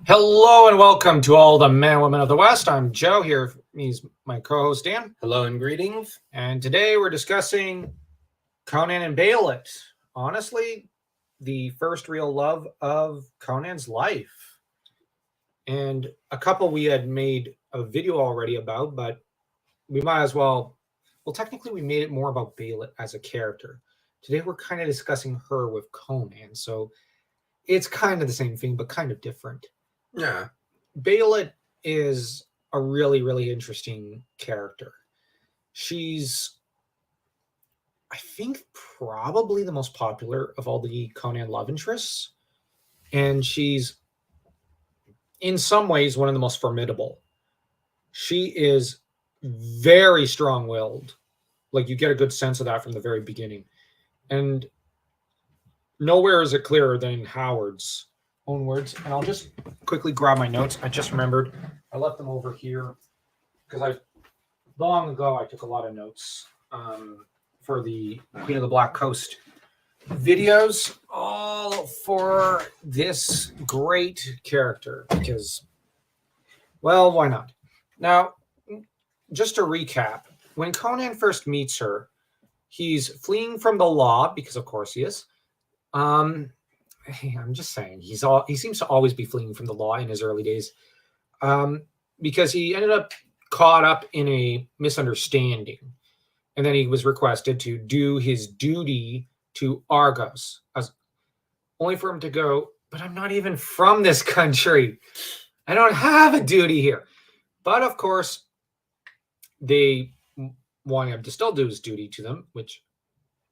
Hello and welcome to all the men and women of the West. I'm Joe here. He's my co-host Dan. Hello and greetings. And today we're discussing Conan and Belit. Honestly, the first real love of Conan's life. And a couple we had made a video already about, but we might as well technically we made it more about Belit as a character. Today we're kind of discussing her with Conan. So it's kind of the same thing, but kind of different. Yeah. Belit is a really, really interesting character. She's, I think, probably the most popular of all the Conan love interests. And she's, in some ways, one of the most formidable. She is very strong-willed. Like, you get a good sense of that from the very beginning. And nowhere is it clearer than in Howard's own words. And I'll just quickly grab my notes. I just remembered I left them over here because long ago I took a lot of notes for the Queen of the Black Coast videos, all for this great character because, well, why not? Now, just to recap, when Conan first meets her, he's fleeing from the law because, of course, he is. I'm just saying he seems to always be fleeing from the law in his early days, because he ended up caught up in a misunderstanding, and then he was requested to do his duty to Argos, only for him to go, but I'm not even from this country. I don't have a duty here. But of course, they want him to still do his duty to them, which,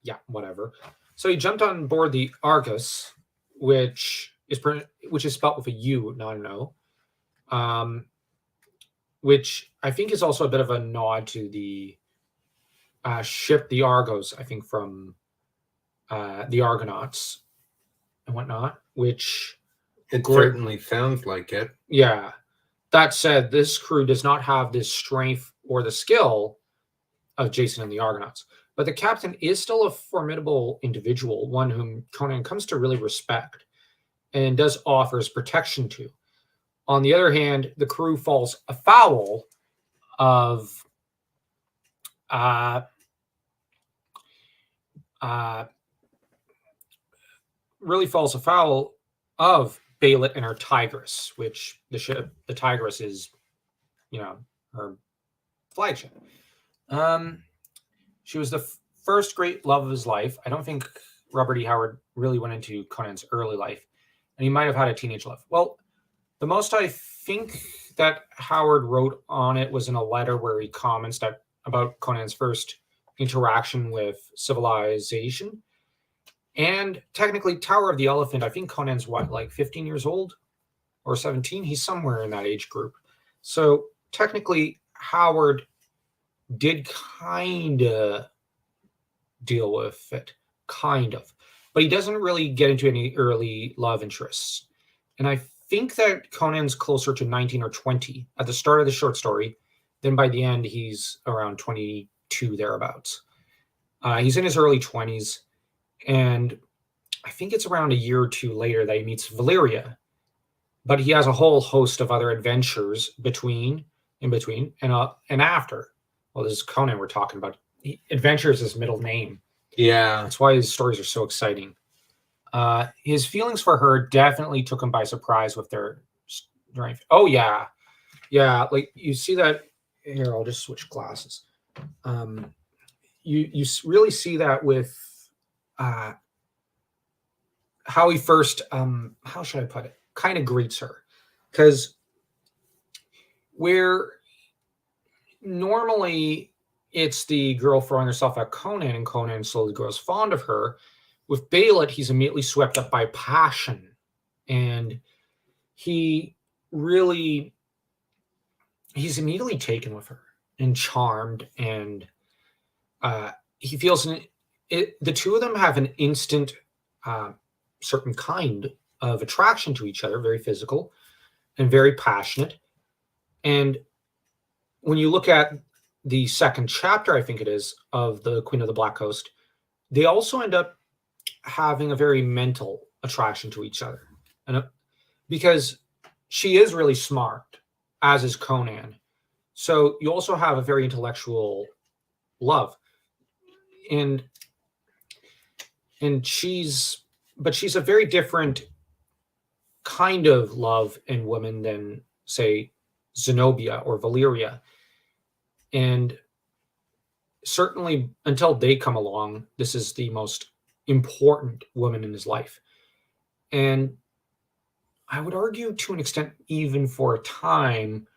yeah, whatever. So he jumped on board the Argus, which is spelled with a U, not an O, which I think is also a bit of a nod to the ship, the Argos, I think from the Argonauts and whatnot, which... It certainly sounds like it. Yeah. That said, this crew does not have this strength or the skill of Jason and the Argonauts. But the captain is still a formidable individual, one whom Conan comes to really respect and does offers protection to. On the other hand, the crew falls afoul of Belit and her Tigress, which the Tigress is, her flagship. She was the first great love of his life. I don't think Robert E. Howard really went into Conan's early life, and he might have had a teenage love. Well, the most I think that Howard wrote on it was in a letter where he comments about Conan's first interaction with civilization. And technically, Tower of the Elephant, I think Conan's like 15 years old or 17? He's somewhere in that age group. So technically, Howard did kind of deal with it, but he doesn't really get into any early love interests. And I think that Conan's closer to 19 or 20 at the start of the short story. Then by the end, he's around 22 thereabouts. He's in his early 20s, and I think it's around a year or two later that he meets Valeria. But he has a whole host of other adventures in between, and after. Well, this is Conan we're talking about. Adventure is his middle name. Yeah. That's why his stories are so exciting. His feelings for her definitely took him by surprise with their strength. Oh, yeah. Yeah, like you see that. Here, I'll just switch glasses. You really see that with how he first, how should I put it, kind of greets her. Because where... normally, it's the girl throwing herself at Conan, and Conan slowly grows fond of her. With Belit, he's immediately swept up by passion, and he's immediately taken with her and charmed, and he feels the two of them have an instant, certain kind of attraction to each other, very physical and very passionate. And when you look at the second chapter, I think it is, of the Queen of the Black Coast, they also end up having a very mental attraction to each other. And because she is really smart, as is Conan. So you also have a very intellectual love, and she's but she's a very different kind of love and woman than, say, Zenobia or Valeria. And certainly until they come along, this is the most important woman in his life. And I would argue to an extent, even for a time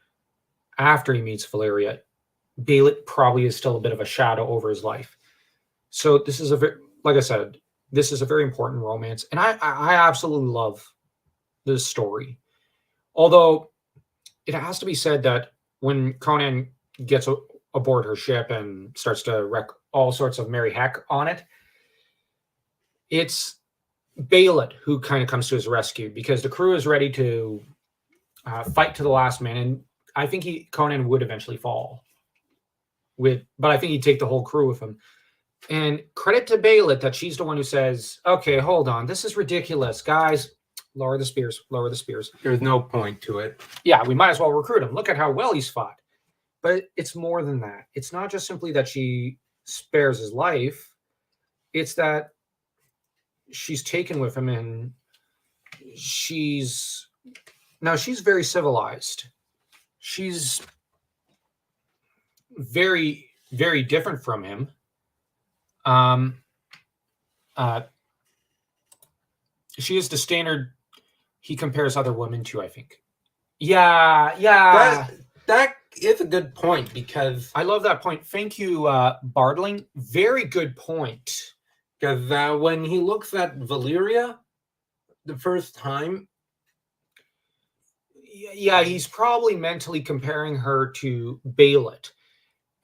after he meets Valeria, Belit probably is still a bit of a shadow over his life. So this is a very, like I said, this is a very important romance. And I absolutely love this story. Although it has to be said that when Conan gets aboard her ship and starts to wreck all sorts of merry heck on it, it's Belit who kind of comes to his rescue, because the crew is ready to fight to the last man, and I think Conan would eventually fall. But I think he'd take the whole crew with him. And credit to Belit that she's the one who says, "Okay, hold on, this is ridiculous, guys. Lower the spears. Lower the spears. There's no point to it. Yeah, we might as well recruit him. Look at how well he's fought." But it's more than that. It's not just simply that she spares his life. It's that she's taken with him, and she's very civilized. She's very, very different from him. She is the standard he compares other women to, I think. Yeah. That is a good point, because I love that point. Thank you, Bardling. Very good point. Because when he looks at Valeria the first time, yeah, he's probably mentally comparing her to Belit.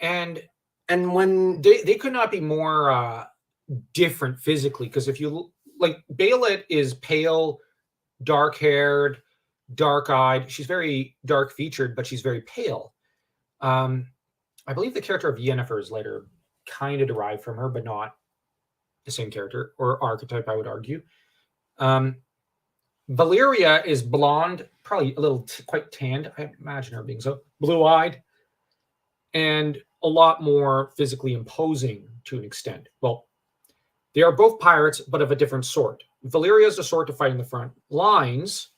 And when they could not be more different physically, because if you like, Belit is pale, dark-haired, dark-eyed. She's very dark-featured, but she's very pale. I believe the character of Yennefer is later kind of derived from her, but not the same character or archetype, I would argue. Valeria is blonde, probably a little quite tanned. I imagine her being so blue-eyed, and a lot more physically imposing to an extent. Well, they are both pirates, but of a different sort. Valeria is the sort to fight in the front lines.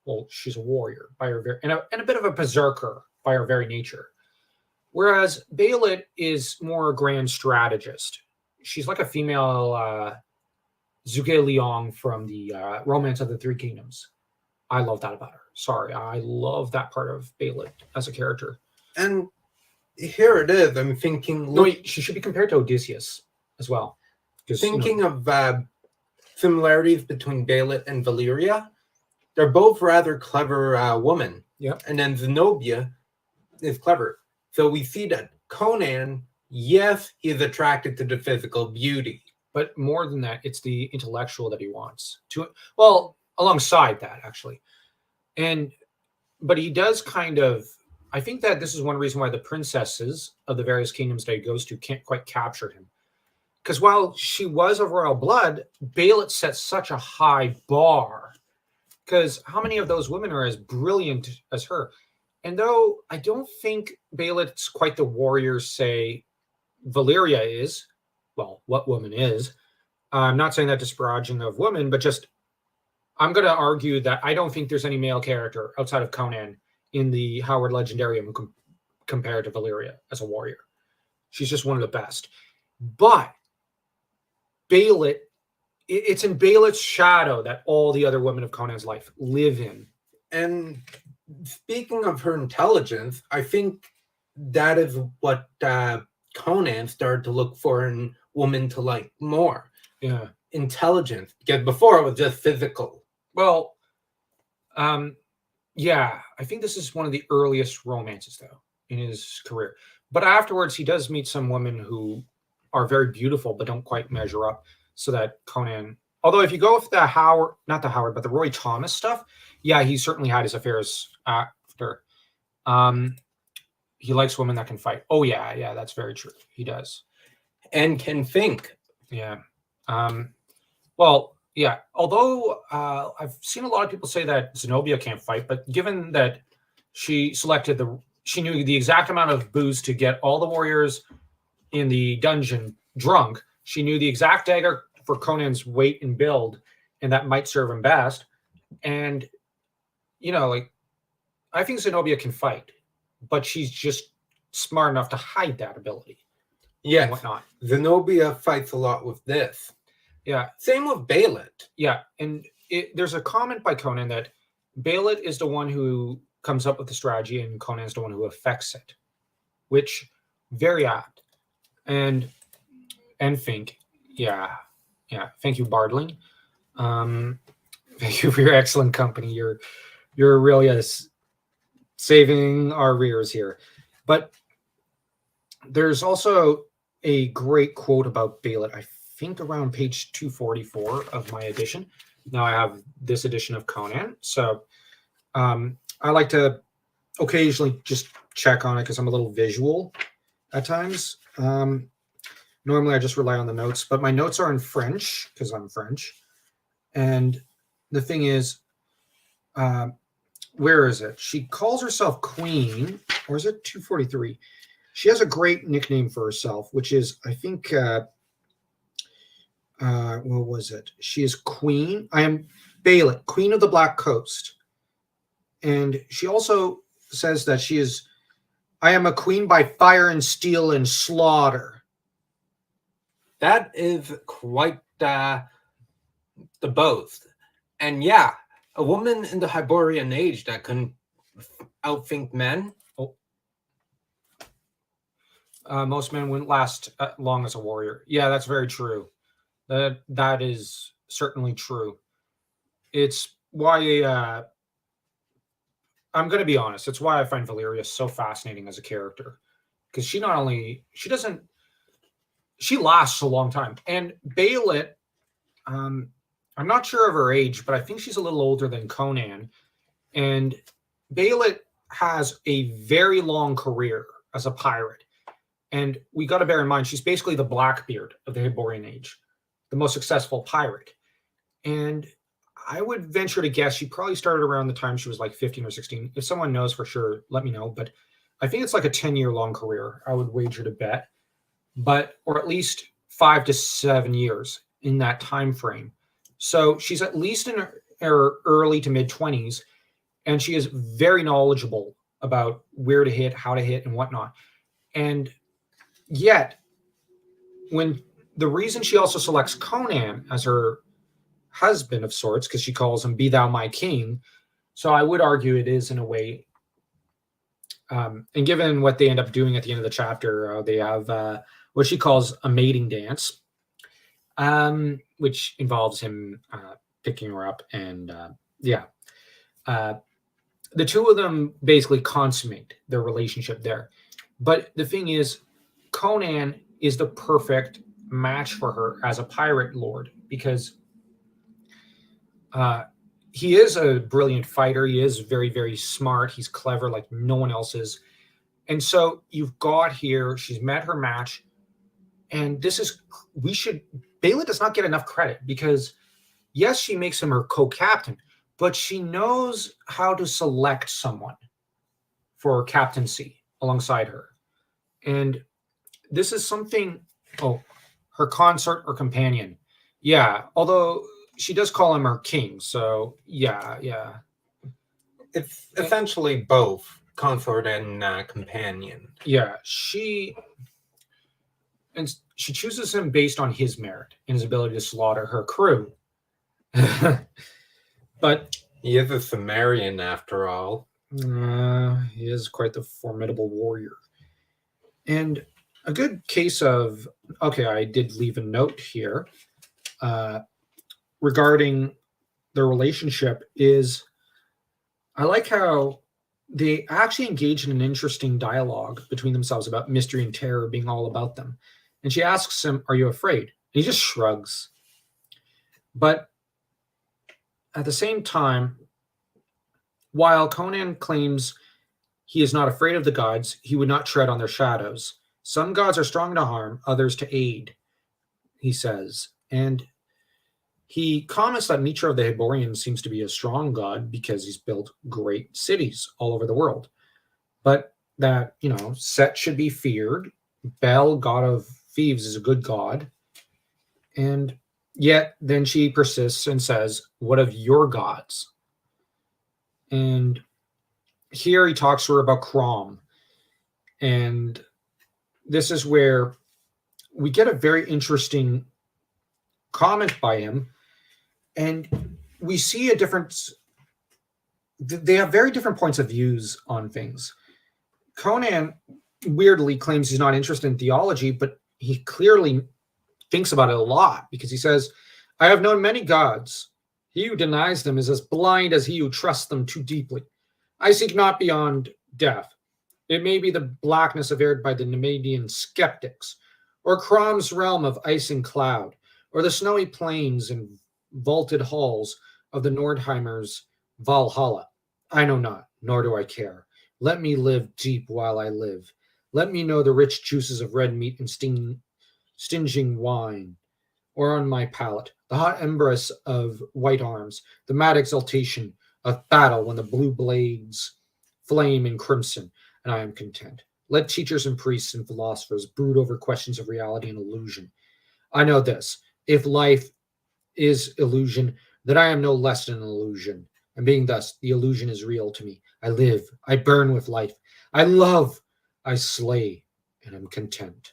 Well, she's a warrior by her and a bit of a berserker by her very nature. Whereas Belit is more a grand strategist. She's like a female Zhuge Liang from the Romance of the Three Kingdoms. I love that about her. Sorry, I love that part of Belit as a character. And here it is. I'm thinking. No, she should be compared to Odysseus as well. Thinking of similarities between Belit and Valeria, they're both rather clever women. Yep. And then Zenobia is clever. So we see that Conan, yes, he is attracted to the physical beauty. But more than that, it's the intellectual that he wants. Well, alongside that, actually. But he does kind of, I think that this is one reason why the princesses of the various kingdoms that he goes to can't quite capture him. Because while she was of royal blood, Belit set such a high bar. Because how many of those women are as brilliant as her? And though I don't think Belit's quite the warrior, say, Valeria is, well, what woman is? I'm not saying that disparaging of women, but just I'm going to argue that I don't think there's any male character outside of Conan in the Howard Legendarium who compared to Valeria as a warrior. She's just one of the best. But Belit, it's in Belit's shadow that all the other women of Conan's life live in. And speaking of her intelligence, I think that is what Conan started to look for in women to like more. Yeah. Intelligence. Because before it was just physical. Well, yeah, I think this is one of the earliest romances, though, in his career. But afterwards, he does meet some women who are very beautiful, but don't quite measure up, so that Conan, although if you go with the Roy Thomas stuff, yeah, he certainly had his affairs after. He likes women that can fight. Oh, yeah, that's very true. He does. And can think. Yeah. Well, Yeah, although I've seen a lot of people say that Zenobia can't fight, but given that she knew the exact amount of booze to get all the warriors in the dungeon drunk. She knew the exact dagger for Conan's weight and build, and that might serve him best. And like I think Zenobia can fight, but she's just smart enough to hide that ability and Yes, whatnot. Zenobia fights a lot with this. Yeah, Same with Belit. yeah, and there's a comment by Conan that Belit is the one who comes up with the strategy, and Conan's the one who affects it, which very apt. And Fink, yeah, thank you, Bardling. Thank you for your excellent company. You're really saving our rears here. But there's also a great quote about Belit, I think around page 244 of my edition. Now I have this edition of Conan, so I like to occasionally just check on it because I'm a little visual at times. Normally I just rely on the notes, but my notes are in French because I'm French. And the thing is, where is it? She calls herself Queen, or is it 243? She has a great nickname for herself, which is, I think, what was it? She is Queen. I am Belit, Queen of the Black Coast. And she also says that I am a queen by fire and steel and slaughter. That is quite the boast. And yeah, a woman in the Hyborian age that can outthink men. Most men wouldn't last long as a warrior. Yeah, that's very true. That is certainly true. It's why I'm going to be honest. It's why I find Valyria so fascinating as a character, because she lasts a long time. And Belit, I'm not sure of her age, but I think she's a little older than Conan. And Belit has a very long career as a pirate. And we got to bear in mind, she's basically the Blackbeard of the Hyborian Age, the most successful pirate. And I would venture to guess she probably started around the time she was like 15 or 16. If someone knows for sure, let me know. But I think it's like a 10-year long career, I would wager to bet. Or at least 5 to 7 years in that time frame. So she's at least in her early to mid 20s, and she is very knowledgeable about where to hit, how to hit, and whatnot. And yet, when the reason she also selects Conan as her husband of sorts, because she calls him "Be thou my king," so I would argue it is in a way. And given what they end up doing at the end of the chapter, they have what she calls a mating dance, which involves him picking her up, and the two of them basically consummate their relationship there. But the thing is, Conan is the perfect match for her as a pirate lord, because he is a brilliant fighter. He is very, very smart. He's clever like no one else is. And so you've got here, she's met her match. And Belit does not get enough credit because, yes, she makes him her co-captain, but she knows how to select someone for captaincy alongside her. And this is something, her consort or companion. Yeah, although she does call him her king. So, yeah. It's essentially both consort and companion. Yeah, she chooses him based on his merit and his ability to slaughter her crew. But he is a Sumerian after all. He is quite the formidable warrior. And a good case of, I did leave a note here regarding their relationship is, I like how they actually engage in an interesting dialogue between themselves about mystery and terror being all about them. And she asks him, "Are you afraid?" And he just shrugs. But at the same time, while Conan claims he is not afraid of the gods, he would not tread on their shadows. Some gods are strong to harm, others to aid, he says. And he comments that Nietzsche of the Hyborians seems to be a strong god because he's built great cities all over the world. But that, Set should be feared. Bel, god of thieves, is a good god. And yet then she persists and says, what of your gods? And here he talks to her about Crom. And this is where we get a very interesting comment by him. And we see a difference. They have very different points of views on things. Conan weirdly claims he's not interested in theology, but he clearly thinks about it a lot, because he says, I have known many gods. He who denies them is as blind as he who trusts them too deeply. I seek not beyond death. It may be the blackness averred by the Nemedian skeptics, or Crom's realm of ice and cloud, or the snowy plains and vaulted halls of the Nordheimers' Valhalla. I know not, nor do I care. Let me live deep while I live. Let me know the rich juices of red meat and stinging wine, or on my palate, the hot embers of white arms, the mad exultation of battle when the blue blades flame in crimson, and I am content. Let teachers and priests and philosophers brood over questions of reality and illusion. I know this, if life is illusion, that I am no less than an illusion, and being thus, the illusion is real to me. I live, I burn with life, I love, I slay, and am content.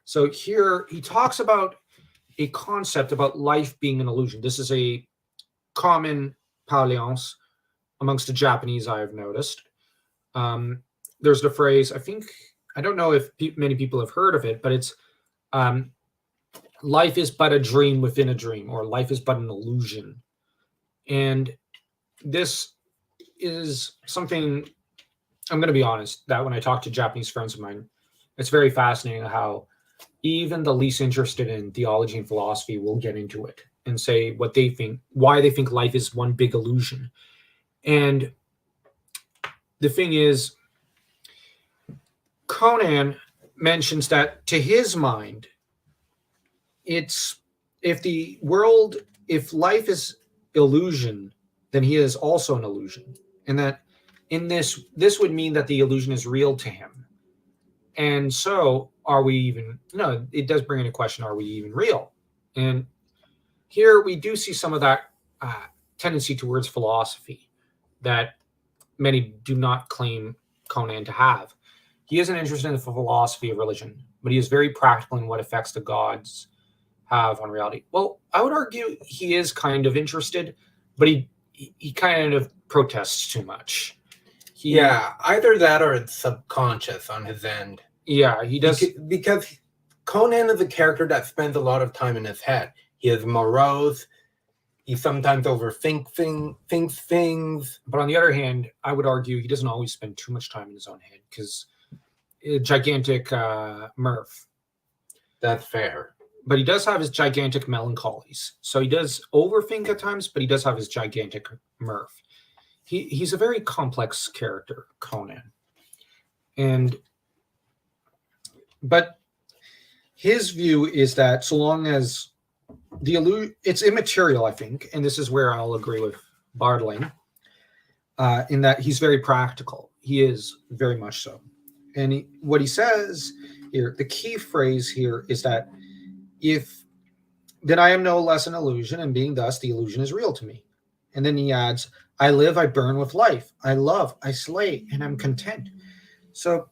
So here he talks about a concept about life being an illusion. This is a common parlance amongst the Japanese, I have noticed. There's the phrase, I don't know if many people have heard of it, but it's life is but a dream within a dream, or life is but an illusion. And this is something, I'm going to be honest, that when I talk to Japanese friends of mine, it's very fascinating how even the least interested in theology and philosophy will get into it and say what they think, why they think life is one big illusion. And the thing is, Conan mentions that to his mind, it's if life is illusion, then he is also an illusion. And that in this would mean that the illusion is real to him. And so it does bring into question, are we even real? And here we do see some of that tendency towards philosophy that many do not claim Conan to have. He isn't interested in the philosophy of religion, but he is very practical in what effects the gods have on reality. Well, I would argue he is kind of interested, but he kind of protests too much. Either that or it's subconscious on his end. Yeah, he does. Because Conan is a character that spends a lot of time in his head. He is morose. He sometimes overthinks things. But on the other hand, I would argue he doesn't always spend too much time in his own head, because gigantic mirth. That's fair. But he does have his gigantic melancholies. So he does overthink at times, but he does have his gigantic mirth. He's a very complex character, Conan. But his view is that so long as it's immaterial, I think, and this is where I'll agree with Bardling, in that he's very practical. He is very much so. And what he says here, the key phrase here is that then I am no less an illusion, and being thus, the illusion is real to me. And then he adds, I live, I burn with life. I love, I slay, and I'm content. So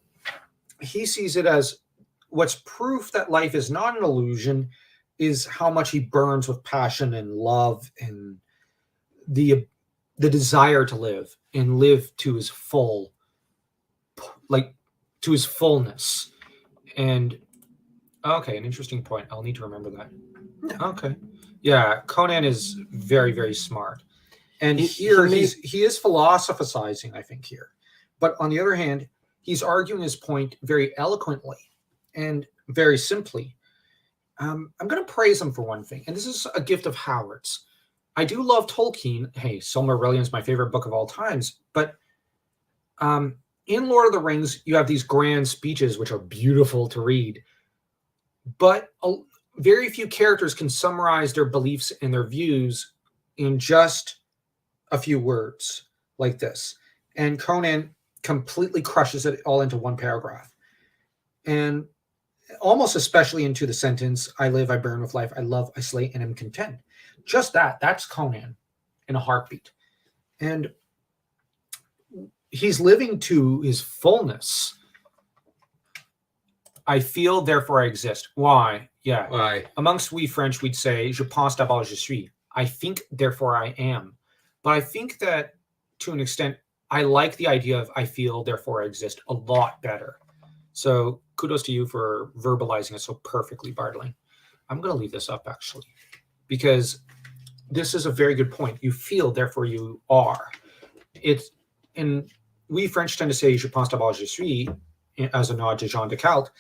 he sees it as what's proof that life is not an illusion is how much he burns with passion and love and the desire to live and live to his full, to his fullness. And okay, an interesting point. I'll need to remember that. Okay. Yeah, Conan is very, very smart. And he is philosophizing, I think, here. But on the other hand, he's arguing his point very eloquently and very simply. I'm going to praise him for one thing, and this is a gift of Howard's. I do love Tolkien. Hey, Silmarillion is my favorite book of all times. But in Lord of the Rings, you have these grand speeches, which are beautiful to read. But very few characters can summarize their beliefs and their views in just a few words like this. And Conan completely crushes it all into one paragraph. And almost especially into the sentence, I live, I burn with life, I love, I slay, and am content. Just that's Conan in a heartbeat. And he's living to his fullness. I feel, therefore I exist. Why? Yeah. Why? Amongst we French, we'd say, je pense d'abord je suis. I think, therefore I am. But I think that to an extent, I like the idea of I feel, therefore I exist a lot better. So kudos to you for verbalizing it so perfectly, Bartling. I'm going to leave this up, actually, because this is a very good point. You feel, therefore you are. It's, and we French tend to say je pense d'abord je suis as a nod to Jean Descartes.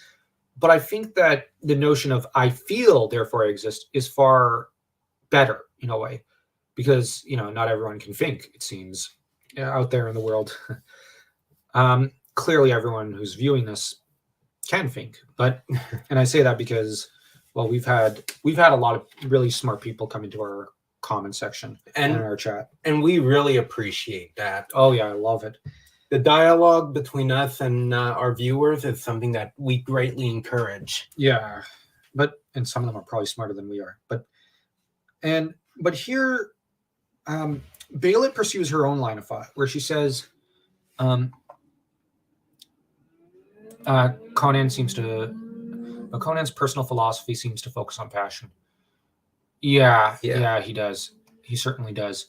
But I think that the notion of I feel, therefore I exist is far better in a way, because, not everyone can think, it seems, out there in the world. Clearly, everyone who's viewing this can think, and I say that because, well, we've had a lot of really smart people come into our comment section and in our chat, and we really appreciate that. Oh yeah, I love it. The dialogue between us and our viewers is something that we greatly encourage. Yeah, and some of them are probably smarter than we are. But here, Belit pursues her own line of thought, where she says, Conan's personal philosophy seems to focus on passion. Yeah, he does. He certainly does.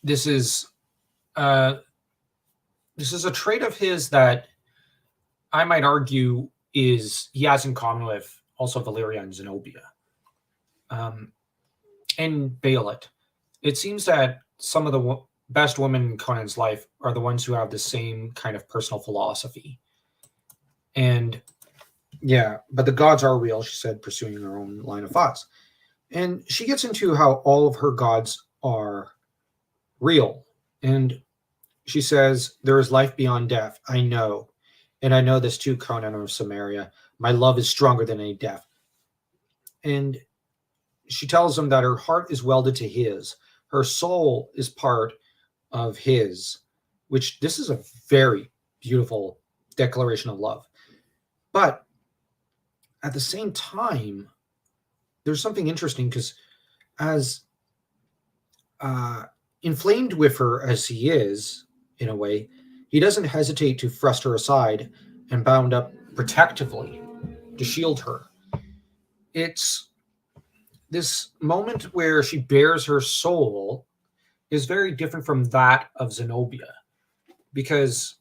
This is a trait of his that I might argue he has in common with also Valeria and Zenobia. And Belit. It seems that some of the best women in Conan's life are the ones who have the same kind of personal philosophy. And yeah, but the gods are real, she said, pursuing her own line of thoughts. And she gets into how all of her gods are real. And she says, there is life beyond death. I know. And I know this too, Conan of Samaria. My love is stronger than any death. And she tells him that her heart is welded to his. Her soul is part of his, which this is a very beautiful declaration of love. But at the same time, there's something interesting, because as inflamed with her as he is, in a way, he doesn't hesitate to thrust her aside and bound up protectively to shield her. It's this moment where she bears her soul is very different from that of Zenobia. Because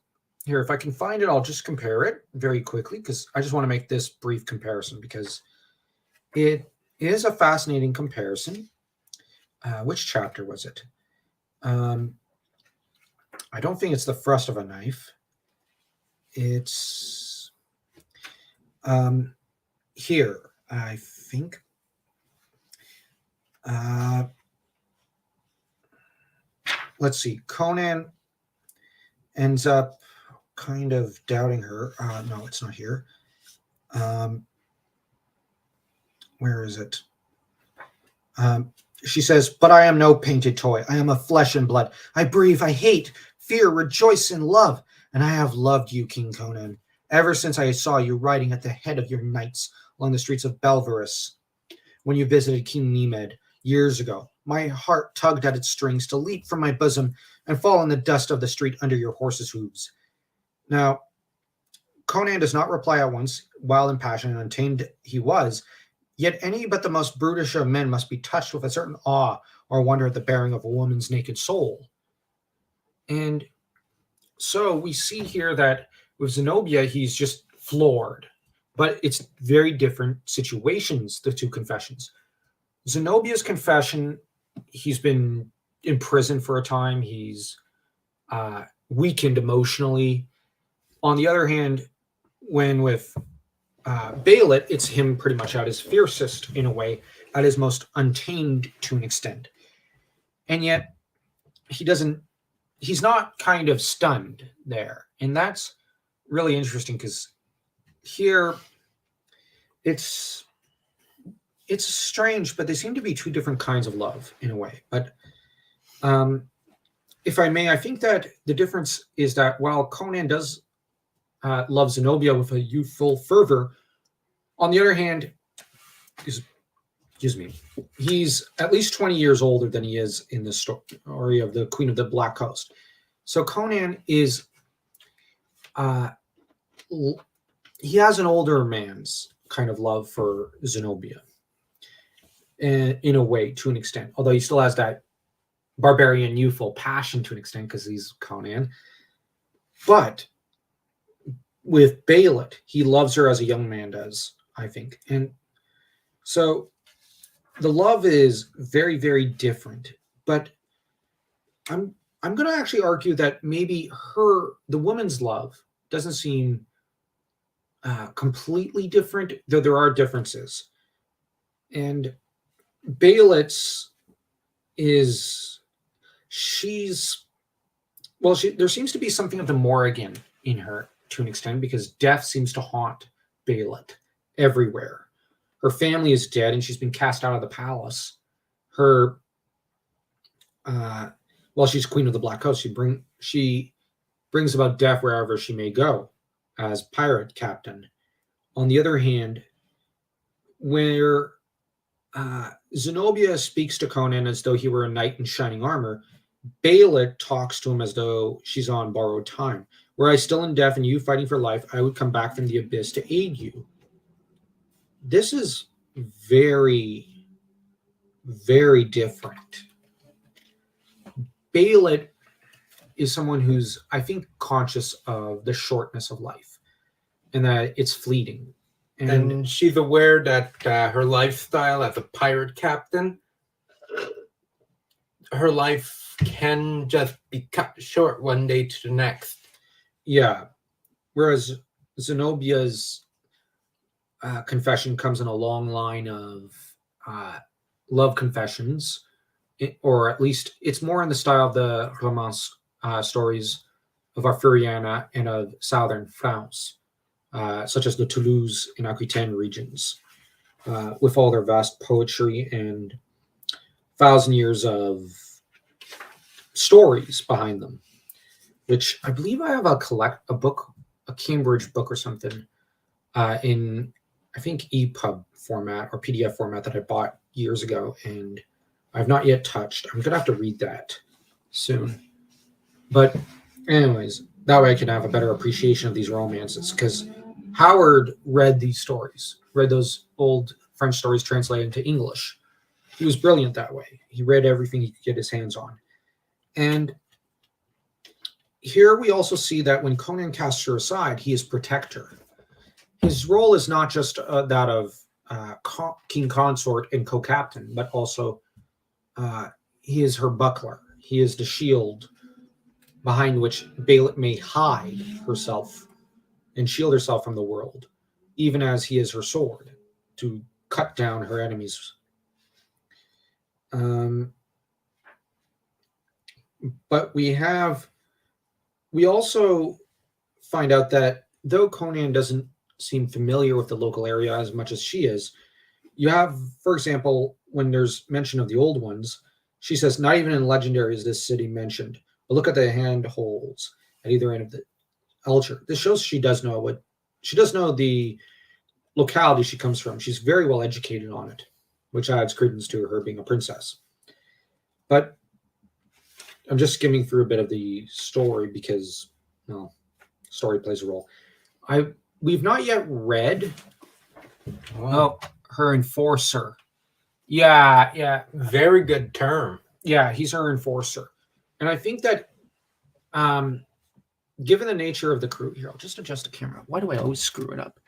here, if I can find it, I'll just compare it very quickly, because I just want to make this brief comparison, because it is a fascinating comparison. Which chapter was it? I don't think it's the thrust of a knife. It's here, I think. Let's see. Conan ends up kind of doubting her. No, it's not here. Where is it? She says, but I am no painted toy. I am of flesh and blood. I breathe, I hate, fear, rejoice in love. And I have loved you, King Conan, ever since I saw you riding at the head of your knights along the streets of Belverus when you visited King Nemed years ago. My heart tugged at its strings to leap from my bosom and fall in the dust of the street under your horse's hooves. Now, Conan does not reply at once. Wild and passionate and untamed he was, yet any but the most brutish of men must be touched with a certain awe or wonder at the bearing of a woman's naked soul. And so we see here that with Zenobia, he's just floored. But it's very different situations, the two confessions. Zenobia's confession, he's been in prison for a time. He's weakened emotionally. On the other hand, when with Belit, it's him pretty much at his fiercest, in a way, at his most untamed to an extent. And yet, he's not kind of stunned there. And that's really interesting, because here, it's strange, but they seem to be two different kinds of love in a way. But um, if I may, I think that the difference is that while Conan does love Zenobia with a youthful fervor, on the other hand, excuse me, he's at least 20 years older than he is in the story of the Queen of the Black Coast. So Conan is, uh, he has an older man's kind of love for Zenobia, in a way, to an extent. Although he still has that barbarian, youthful passion to an extent because he's Conan. But with Belit, he loves her as a young man does, I think. And so the love is very, very different. But I'm I'm going to actually argue that maybe the woman's love doesn't seem completely different, though there are differences. And Belit's is she's well, there seems to be something of the Morrigan in her to an extent because death seems to haunt Belit everywhere. Her family is dead and she's been cast out of the palace. Her While she's queen of the Black Coast, she brings about death wherever she may go as pirate captain. On the other hand, where Zenobia speaks to Conan as though he were a knight in shining armor, Belit talks to him as though she's on borrowed time. Were I still in death and you fighting for life, I would come back from the abyss to aid you. This is very, very different. Belit is someone who's, I think, conscious of the shortness of life and that it's fleeting. And she's aware that her lifestyle as a pirate captain, her life can just be cut short one day to the next. Yeah. Whereas Zenobia's confession comes in a long line of love confessions, or at least it's more in the style of the romance stories of Arthuriana and of southern France, such as the Toulouse and Aquitaine regions, with all their vast poetry and 1,000 years of stories behind them. Which I believe I have a book, a Cambridge book or something, in I think EPUB format or PDF format that I bought years ago, and I've not yet touched. I'm gonna have to read that soon. But anyways, that way I can have a better appreciation of these romances because Howard read these stories, read those old French stories translated into English. He was brilliant that way. He read everything he could get his hands on. And here we also see that when Conan casts her aside, he is protector. His role is not just that of king consort and co-captain, but also he is her buckler. He is the shield behind which Belit may hide herself and shield herself from the world, even as he is her sword to cut down her enemies. But we also find out that though Conan doesn't seem familiar with the local area as much as she is, you have, for example, when there's mention of the old ones, she says, not even in legendary is this city mentioned, but look at the handholds at either end of the Elcher. This shows she does know the locality she comes from. She's very well educated on it, which adds credence to her being a princess. But I'm just skimming through a bit of the story because, well, story plays a role. We've not yet read her enforcer. Yeah. Very good term. Yeah, he's her enforcer. And I think that given the nature of the crew here, I'll just adjust the camera. Why do I always screw it up?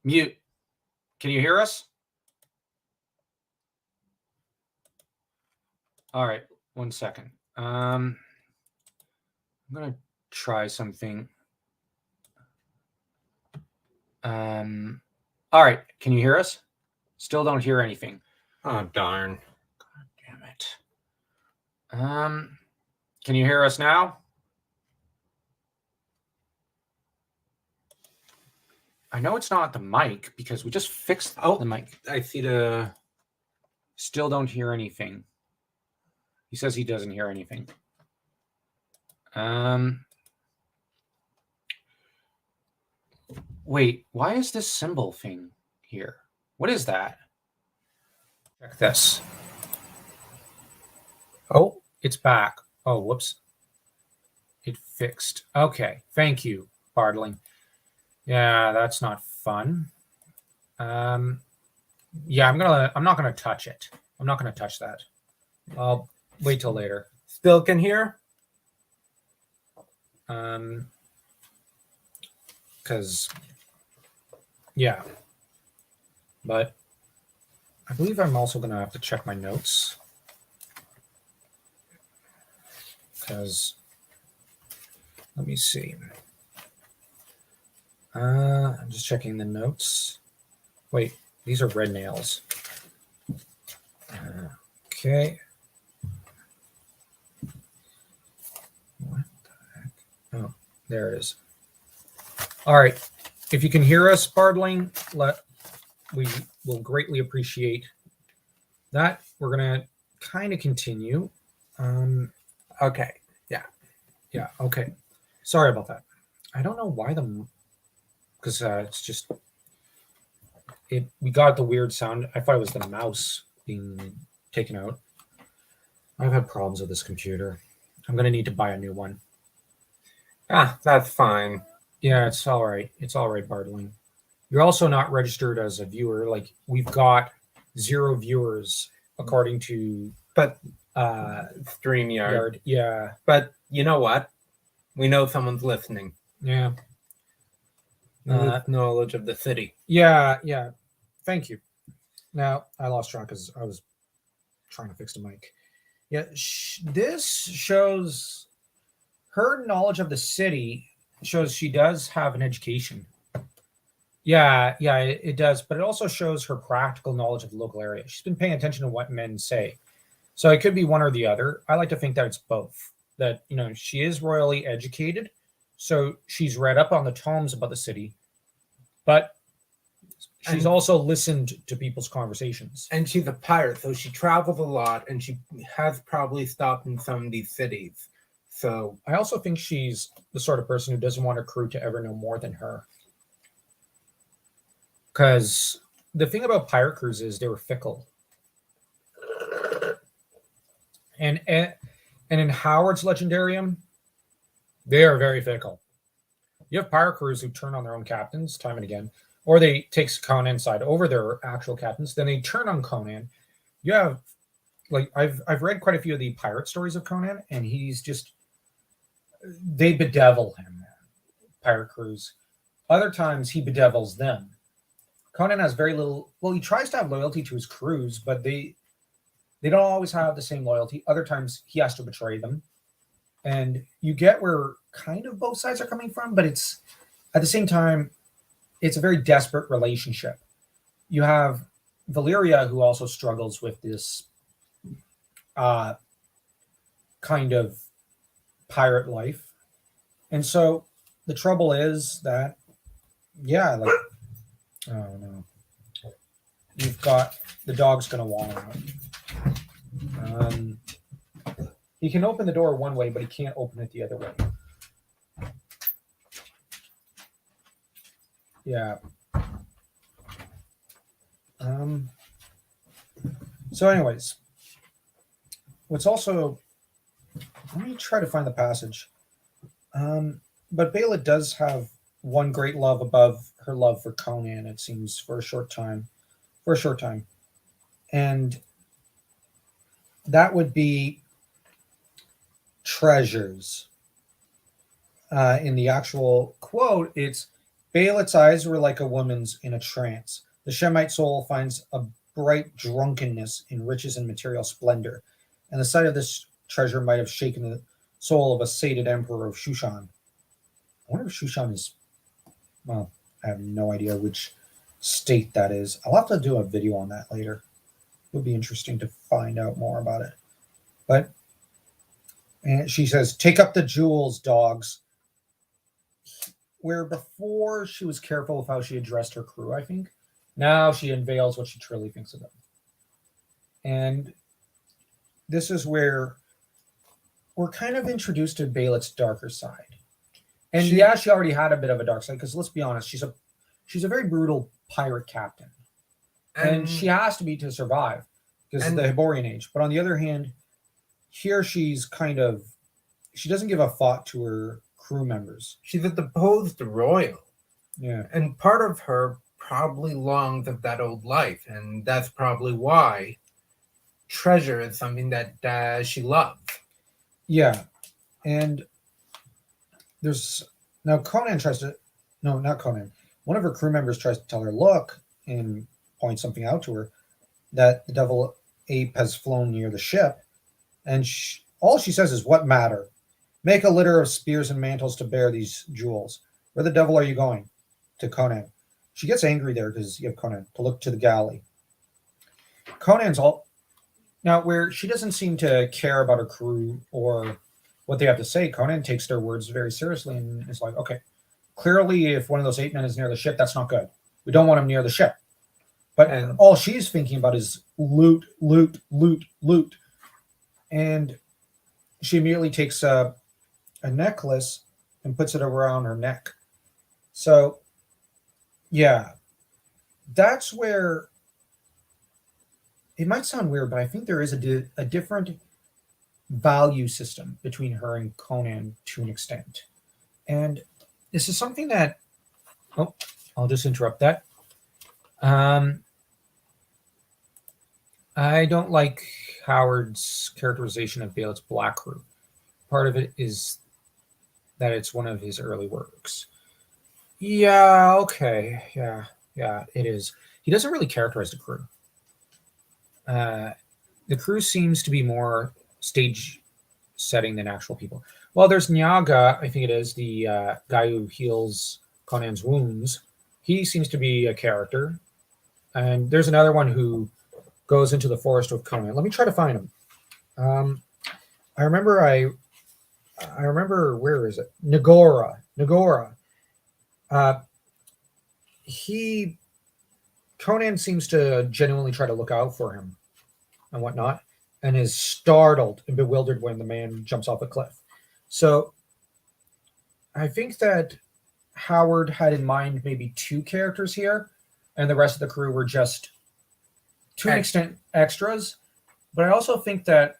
Mute. Can you hear us? All right, 1 second. I'm gonna try something. All right, can you hear us? Still don't hear anything. Oh, darn. God damn it. Can you hear us now? I know it's not the mic because we just fixed the mic. I see the... Still don't hear anything. He says he doesn't hear anything. Wait, why is this symbol thing here? What is that? Check this. Oh, it's back. Oh, whoops. It fixed. Okay, thank you, Bardling. Yeah, that's not fun. Yeah, I'm not gonna touch it. I'm not gonna touch that. I'll wait till later. Still can hear? Because yeah. But I believe I'm also gonna have to check my notes. Because let me see. I'm just checking the notes. Wait, these are red nails. Okay. What the heck? Oh, there it is. All right. If you can hear us, Bardling, we will greatly appreciate that. We're gonna kind of continue. Okay. Yeah. Okay. Sorry about that. I don't know why because it's just we got the weird sound. I thought it was the mouse being taken out. I've had problems with this computer. I'm gonna need to buy a new one. That's fine. Yeah, it's all right. It's all right, Bardling. You're also not registered as a viewer. Like, we've got 0 viewers according to StreamYard. Yeah. But you know what? We know someone's listening. Yeah. With knowledge of the city. Yeah. Thank you. Now, I lost track because I was trying to fix the mic. Yeah, this shows her knowledge of the city, shows she does have an education. Yeah, it does. But it also shows her practical knowledge of the local area. She's been paying attention to what men say. So it could be one or the other. I like to think that it's both. That, she is royally educated. So she's read up on the tomes about the city. But she's also listened to people's conversations. And she's a pirate, so she travels a lot, and she has probably stopped in some of these cities. So I also think she's the sort of person who doesn't want her crew to ever know more than her. Because the thing about pirate crews is they were fickle. And in Howard's Legendarium, they are very fickle. You have pirate crews who turn on their own captains time and again, or they take Conan's side over their actual captains. Then they turn on Conan. You have, I've read quite a few of the pirate stories of Conan, and they bedevil him, pirate crews. Other times he bedevils them. Conan has very little. Well, he tries to have loyalty to his crews, but they don't always have the same loyalty. Other times he has to betray them, and you get where kind of both sides are coming from. But it's at the same time, it's a very desperate relationship. You have Valyria, who also struggles with this kind of pirate life, and so the trouble is that, oh no, you've got the dog's gonna wallow out. He can open the door one way, but he can't open it the other way. Yeah. So anyways, what's also, let me try to find the passage. But Belit does have one great love above her love for Conan, it seems, for a short time. And that would be treasures. In the actual quote, it's Belit's eyes were like a woman's in a trance. The Shemite soul finds a bright drunkenness in riches and material splendor, and the sight of this treasure might have shaken the soul of a sated emperor of Shushan. I wonder if Shushan is, well, I have no idea which state that is. I'll have to do a video on that later. It would be interesting to find out more about it. But and she says, "Take up the jewels, dogs." Where before she was careful of how she addressed her crew, I think. Now she unveils what she truly thinks of them. And this is where we're kind of introduced to Belit's darker side. And she already had a bit of a dark side, because let's be honest, she's a very brutal pirate captain. And she has to be to survive because of the Hyborian age. But on the other hand, here she doesn't give a thought to her crew members. She's a deposed royal. Yeah. And part of her probably longs of that old life. And that's probably why treasure is something that she loves. Yeah. And there's now Conan tries to, no, not Conan. One of her crew members tries to tell her, look, and points something out to her, that the devil ape has flown near the ship. And all she says is, what matter? Make a litter of spears and mantles to bear these jewels. Where the devil are you going? To Conan. She gets angry there because you have Conan, to look to the galley. Conan's all, now where she doesn't seem to care about her crew or what they have to say, Conan takes their words very seriously and is like, okay, clearly if one of those 8 men is near the ship, that's not good. We don't want him near the ship. But all she's thinking about is loot, loot, loot, loot. And she immediately takes a necklace and puts it around her neck. So, yeah, that's where it might sound weird, but I think there is a different value system between her and Conan to an extent. And this is something that, I'll just interrupt that. I don't like Howard's characterization of Belit's black crew. Part of it is that it's one of his early works. Yeah, okay. Yeah, it is. He doesn't really characterize the crew. The crew seems to be more stage setting than actual people. Well, there's Nyaga, I think it is, the guy who heals Conan's wounds. He seems to be a character. And there's another one who goes into the forest with Conan. Let me try to find him. I remember, where is it? Nagora. Conan seems to genuinely try to look out for him and whatnot, and is startled and bewildered when the man jumps off a cliff. So I think that Howard had in mind maybe 2 characters here, and the rest of the crew were just, to an extent, extras. But I also think that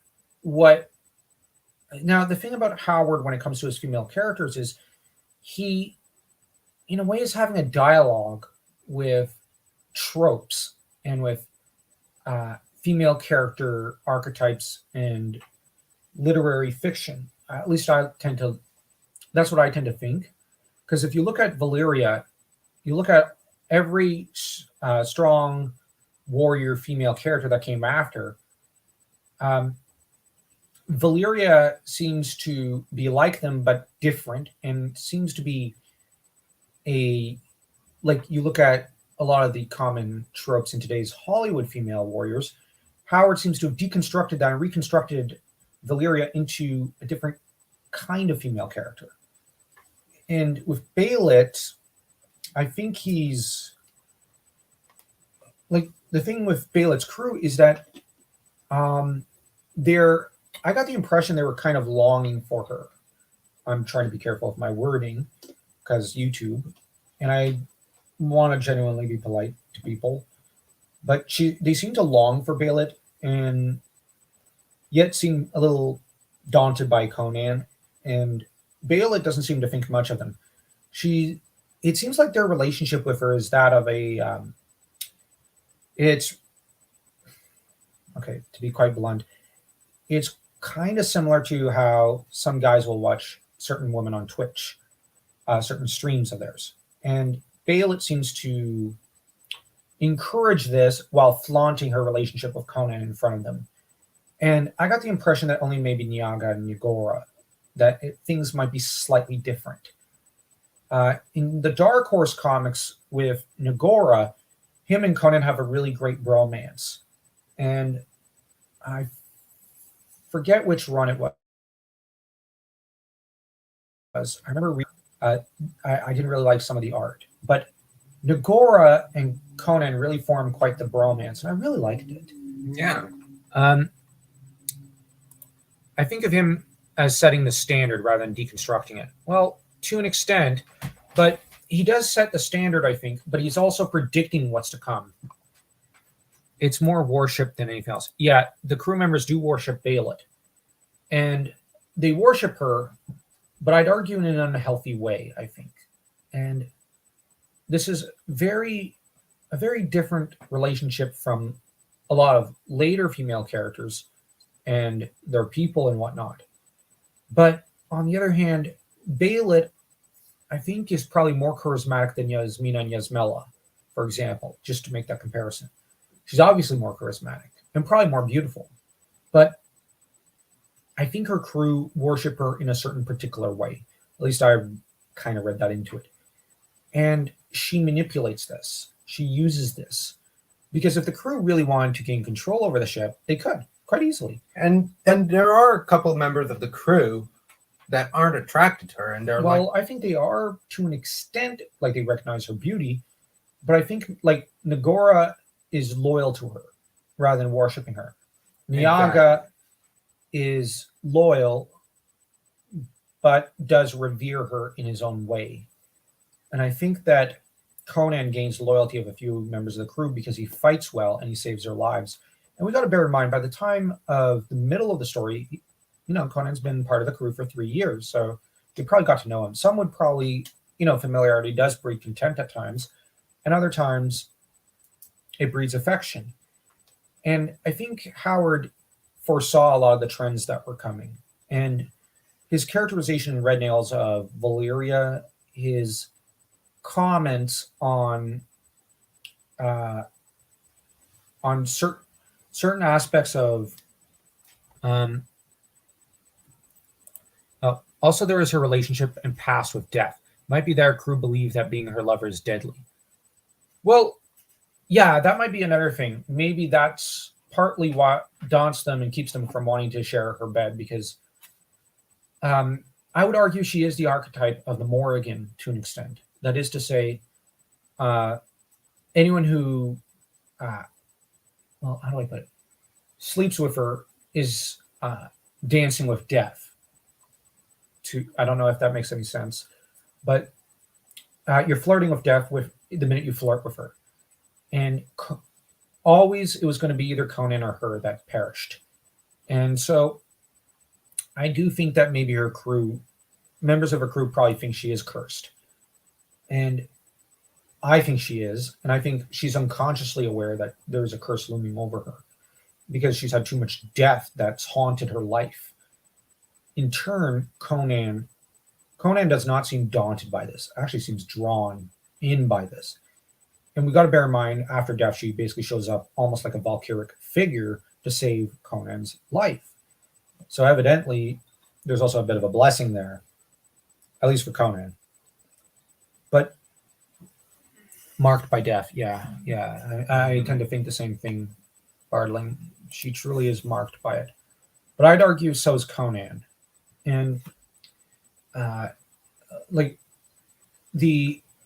now the thing about Howard when it comes to his female characters is he, in a way, is having a dialogue with tropes and with female character archetypes and literary fiction. At least that's what I tend to think. Because if you look at Valyria, you look at every strong warrior female character that came after, Valyria seems to be like them but different, and seems to be like you look at a lot of the common tropes in today's Hollywood female warriors. Howard seems to have deconstructed that and reconstructed Valyria into a different kind of female character. And with Belit, I think he's like, the thing with Belit's crew is that I got the impression they were kind of longing for her. I'm trying to be careful with my wording because YouTube, and I want to genuinely be polite to people, but they seem to long for Belit and yet seem a little daunted by Conan, and Belit doesn't seem to think much of them. It seems like their relationship with her is that of it's okay, to be quite blunt, it's kind of similar to how some guys will watch certain women on Twitch, certain streams of theirs. And Belit seems to encourage this while flaunting her relationship with Conan in front of them. And I got the impression that only maybe Nyaga and Yagora, that things might be slightly different. In the Dark Horse comics with Nagora, him and Conan have a really great bromance. And I forget which run it was. I remember I didn't really like some of the art, but Nagora and Conan really formed quite the bromance, and I really liked it. Yeah. I think of him as setting the standard rather than deconstructing it. Well, to an extent, but he does set the standard, I think, but he's also predicting what's to come. It's more worship than anything else. Yeah, the crew members do worship Belit, and they worship her, but I'd argue in an unhealthy way, I think. And this is a very different relationship from a lot of later female characters and their people and whatnot. But on the other hand, Belit, I think, is probably more charismatic than Yasmina and Yasmela, for example, just to make that comparison. She's obviously more charismatic and probably more beautiful. But I think her crew worship her in a certain particular way. At least I kind of read that into it. And she manipulates this. She uses this. Because if the crew really wanted to gain control over the ship, they could quite easily. And there are a couple of members of the crew that aren't attracted to her, and they're I think they are to an extent, like they recognize her beauty, but I think like Nagora is loyal to her rather than worshiping her. Nyaga is loyal, but does revere her in his own way. And I think that Conan gains loyalty of a few members of the crew because he fights well and he saves their lives. And we got to bear in mind, by the time of the middle of the story, Conan's been part of the crew for 3 years, so they probably got to know him. Some would probably, familiarity does breed contempt at times, and other times it breeds affection. And I think Howard foresaw a lot of the trends that were coming. And his characterization in Red Nails of Valyria, his comments on certain aspects of also there is her relationship and past with death. Might be that her crew believe that being her lover is deadly. Well, yeah, that might be another thing. Maybe that's partly what daunts them and keeps them from wanting to share her bed, because I would argue she is the archetype of the Morrigan to an extent. That is to say, anyone who, how do I put it, sleeps with her is dancing with death. I don't know if that makes any sense, but you're flirting with death with the minute you flirt with her. And always it was going to be either Conan or her that perished. And so I do think that maybe her crew, members of her crew, probably think she is cursed. And I think she is. And I think she's unconsciously aware that there's a curse looming over her because she's had too much death that's haunted her life. In turn, Conan does not seem daunted by this. Actually seems drawn in by this. And we got to bear in mind, after death, she basically shows up almost like a Valkyric figure to save Conan's life. So evidently, there's also a bit of a blessing there, at least for Conan. But marked by death, yeah. I tend to think the same thing, Bardling. She truly is marked by it. But I'd argue so is Conan. And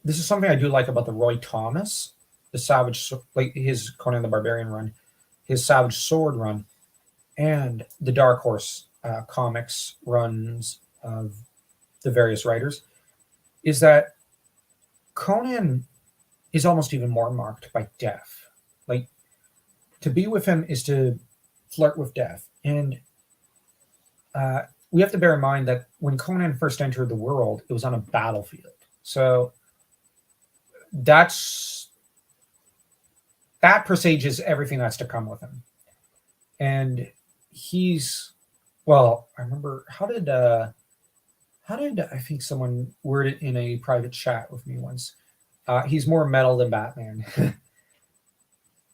this is something I do like about the Roy Thomas, the Savage, like his Conan the Barbarian run, his Savage Sword run, and the Dark Horse comics runs of the various writers, is that Conan is almost even more marked by death. Like, to be with him is to flirt with death. And we have to bear in mind that when Conan first entered the world, it was on a battlefield. So that presages everything that's to come with him. And I remember, how did I think someone word it in a private chat with me once? He's more metal than Batman.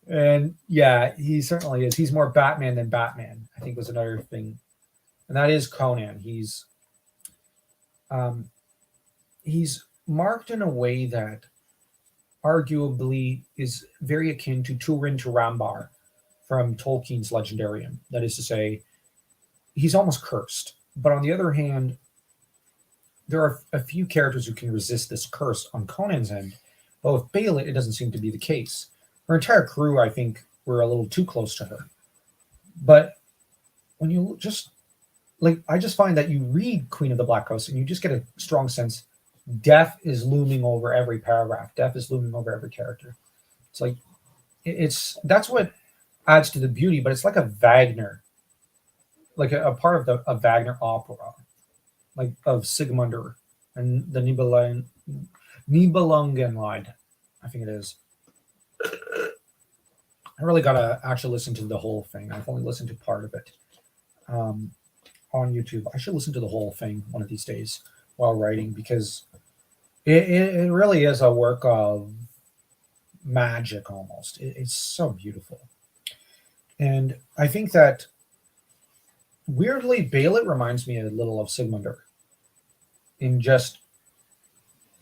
And yeah, he certainly is. He's more Batman than Batman, I think was another thing. And that is Conan. Um, he's marked in a way that arguably is very akin to Turin Turambar from Tolkien's Legendarium. That is to say, he's almost cursed. But on the other hand, there are a few characters who can resist this curse on Conan's end. But with Belit, it doesn't seem to be the case. Her entire crew, I think, were a little too close to her. But when you just I just find that you read Queen of the Black Coast and you just get a strong sense death is looming over every paragraph. Death is looming over every character. It's like that's what adds to the beauty, but it's like a Wagner, like a part of a Wagner opera, like of Sigmunder and the Nibelungenlied, I think it is. I really gotta actually listen to the whole thing. I've only listened to part of it on YouTube. I should listen to the whole thing one of these days while writing, because it really is a work of magic almost. It's so beautiful. And I think that weirdly, Belit reminds me a little of Sigmunder in just,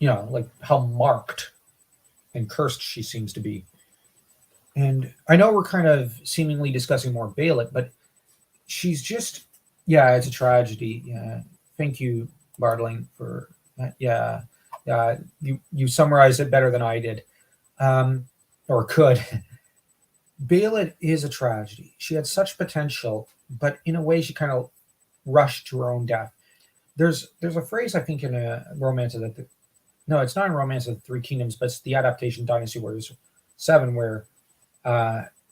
like how marked and cursed she seems to be. And I know we're kind of seemingly discussing more Belit, but she's just, it's a tragedy. Yeah. Thank you, Bartling, for that. Yeah. You summarized it better than I did, or could. Belit is a tragedy. She had such potential, but in a way she kind of rushed to her own death. There's a phrase, I think, in a Romance of the no, it's not in Romance of the Three Kingdoms, but it's the adaptation Dynasty Warriors 7, where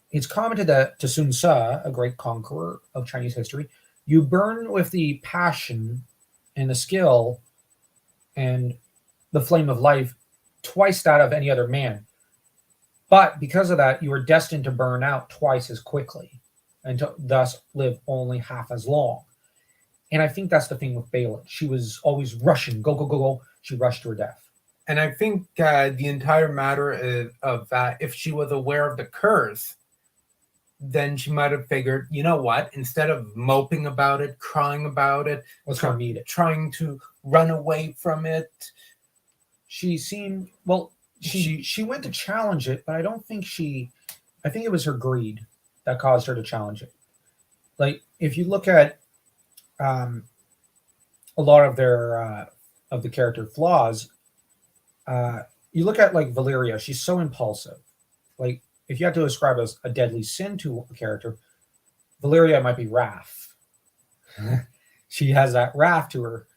it's commented that to Sun Tzu, a great conqueror of Chinese history, you burn with the passion and the skill and the flame of life twice that of any other man. But because of that, you are destined to burn out twice as quickly and to thus live only half as long. And I think that's the thing with Belit. She was always rushing, go, go, go, go. She rushed to her death. And I think the entire matter of that, if she was aware of the curse, then she might have figured, you know what, instead of moping about it, crying about it, trying to run away from it. She seemed, well, she went to challenge it, but I don't think I think it was her greed that caused her to challenge it. Like, if you look at a lot of their of the character flaws, you look at like Valeria, she's so impulsive. Like, if you had to describe as a deadly sin to a character, Valeria might be wrath. She has that wrath to her.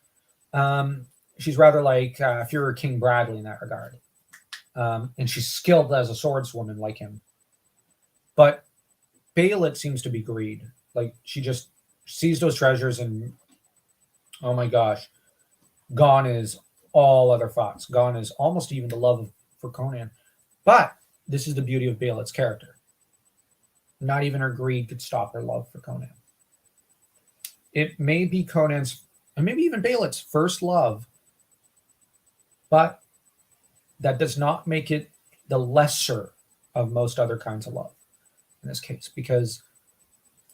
She's rather like Führer King Bradley in that regard. And she's skilled as a swordswoman like him. But Belit seems to be greed. Like, she just sees those treasures and, oh my gosh, gone is all other thoughts. Gone is almost even the love for Conan. But this is the beauty of Belit's character. Not even her greed could stop her love for Conan. It may be Conan's, and maybe even Belit's first love, but that does not make it the lesser of most other kinds of love in this case, because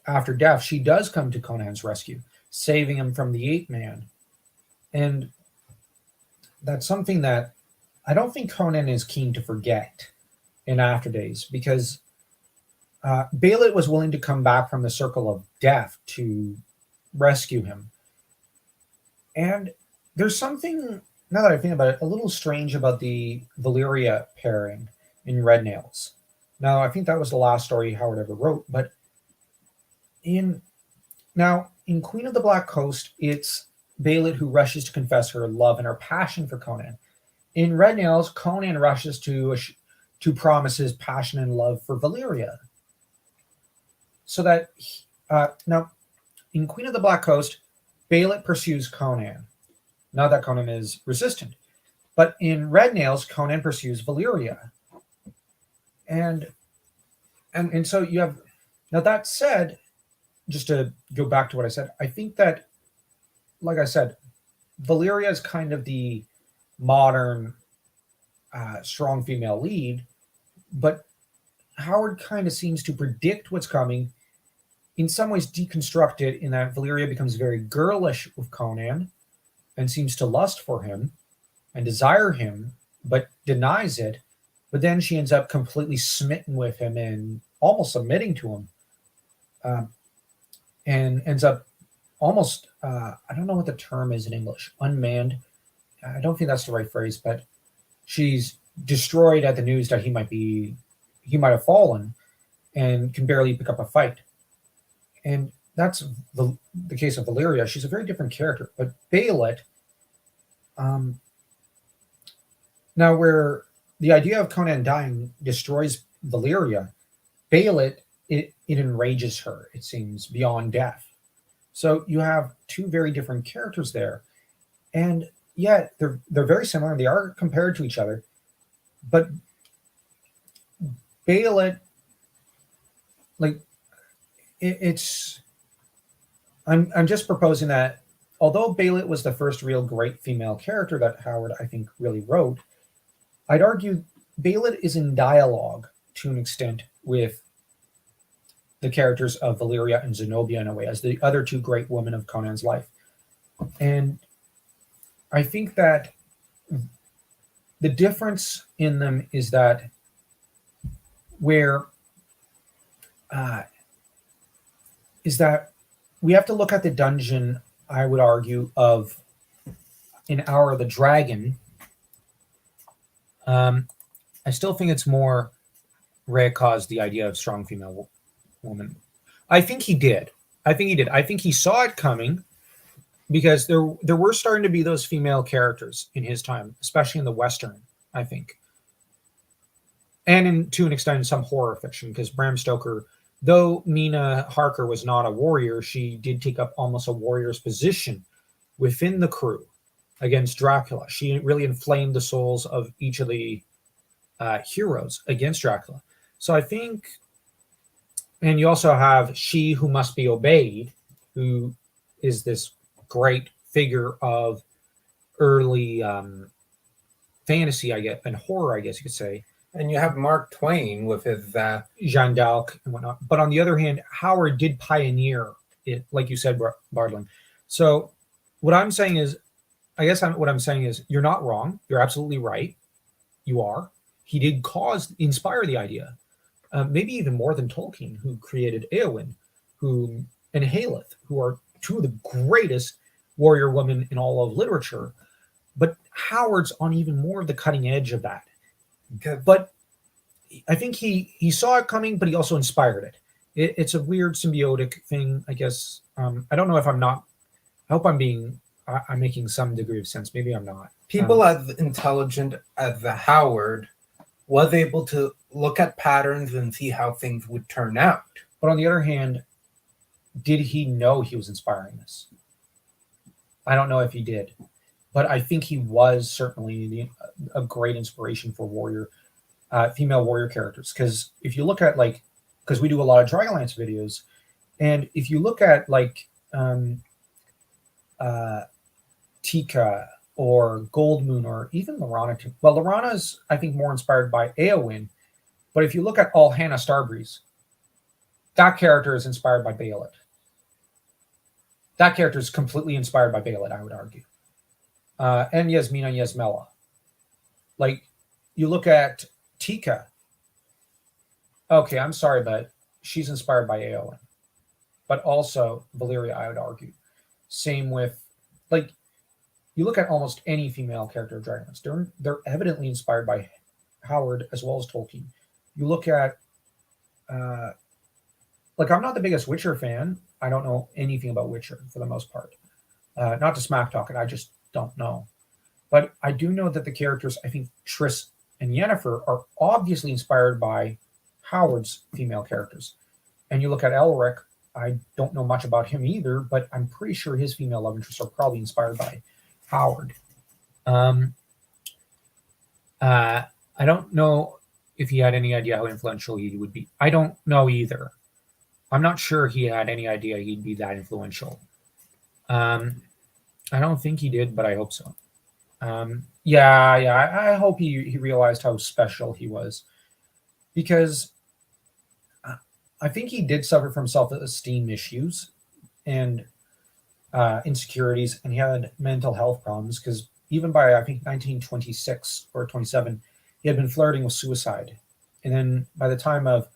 after death, she does come to Conan's rescue, saving him from the ape man. And that's something that I don't think Conan is keen to forget in after days, because Belit was willing to come back from the circle of death to rescue him. And there's something, now that I think about it, a little strange about the Valeria pairing in Red Nails. Now, I think that was the last story Howard ever wrote, but in Queen of the Black Coast, it's Belit who rushes to confess her love and her passion for Conan. In Red Nails, Conan rushes to promise his passion and love for Valeria. So that now, in Queen of the Black Coast, Belit pursues Conan. Not that Conan is resistant, but in Red Nails, Conan pursues Valeria. And so you have, now that said, just to go back to what I said, I think that, like I said, Valeria is kind of the modern strong female lead, but Howard kind of seems to predict what's coming, in some ways deconstruct it, in that Valyria becomes very girlish with Conan and seems to lust for him and desire him, but denies it. But then she ends up completely smitten with him and almost submitting to him, and ends up almost, I don't know what the term is in English, unmanned. I don't think that's the right phrase, but she's destroyed at the news that he might have fallen and can barely pick up a fight. And that's the case of Valyria. She's a very different character. But Belit, now where the idea of Conan dying destroys Valyria, Belit, it enrages her, it seems, beyond death. So you have two very different characters there. And yet they're very similar. They are compared to each other. But Belit, like, it's I'm just proposing that although Belit was the first real great female character that Howard, I think, really wrote, I'd argue Belit is in dialogue to an extent with the characters of Valyria and Zenobia in a way, as the other two great women of Conan's life. And I think that the difference in them is that we have to look at the dungeon, I would argue, of in Hour of the Dragon. I still think it's more Rekha's the idea of strong female woman. I think he did. I think he saw it coming, because there were starting to be those female characters in his time, especially in the Western, I think. And to an extent in some horror fiction, because Bram Stoker, though Mina Harker was not a warrior, she did take up almost a warrior's position within the crew against Dracula. She really inflamed the souls of each of the heroes against Dracula. So I think, and you also have She Who Must Be Obeyed, who is this great figure of early fantasy, I guess, and horror, I guess you could say. And you have Mark Twain with his Jeanne d'Arc and whatnot. But on the other hand, Howard did pioneer it, like you said, Bardling. So what I'm saying is, what I'm saying is, you're not wrong. You're absolutely right. You are. He did inspire the idea. Maybe even more than Tolkien, who created Eowyn, and Haleth, who are two of the greatest warrior women in all of literature. But Howard's on even more of the cutting edge of that. But I think he saw it coming, but he also inspired it. It's a weird symbiotic thing, I guess. I don't know if I'm not. I hope I'm making some degree of sense. Maybe I'm not. People as intelligent as Howard was able to look at patterns and see how things would turn out. But on the other hand, did he know he was inspiring this? I don't know if he did. But I think he was certainly a great inspiration for female warrior characters. Because if you look at, because we do a lot of Dragonlance videos, and if you look at Tika or Goldmoon or even Laranna, well, Laranna's I think more inspired by Eowyn, but if you look at all Hannah Starbreeze, that character is inspired by Belit. That character is completely inspired by Belit, I would argue. And Yasmina Yasmela. You look at Tika. Okay, I'm sorry, but she's inspired by Eowyn. But also Valyria, I would argue. Same with, you look at almost any female character of Dragonlance. They're evidently inspired by Howard as well as Tolkien. You look at, I'm not the biggest Witcher fan. I don't know anything about Witcher for the most part. Not to smack talk it, I just don't know. But I do know that the characters, I think Triss and Yennefer, are obviously inspired by Howard's female characters. And you look at Elric, I don't know much about him either, but I'm pretty sure his female love interests are probably inspired by Howard. I don't know if he had any idea how influential he would be. I don't know either. I'm not sure he had any idea he'd be that influential. I don't think he did, but I hope so. Yeah. I hope he realized how special he was, because I think he did suffer from self-esteem issues and insecurities, and he had mental health problems, because even by I think 1926 or 27, he had been flirting with suicide, and then by the time of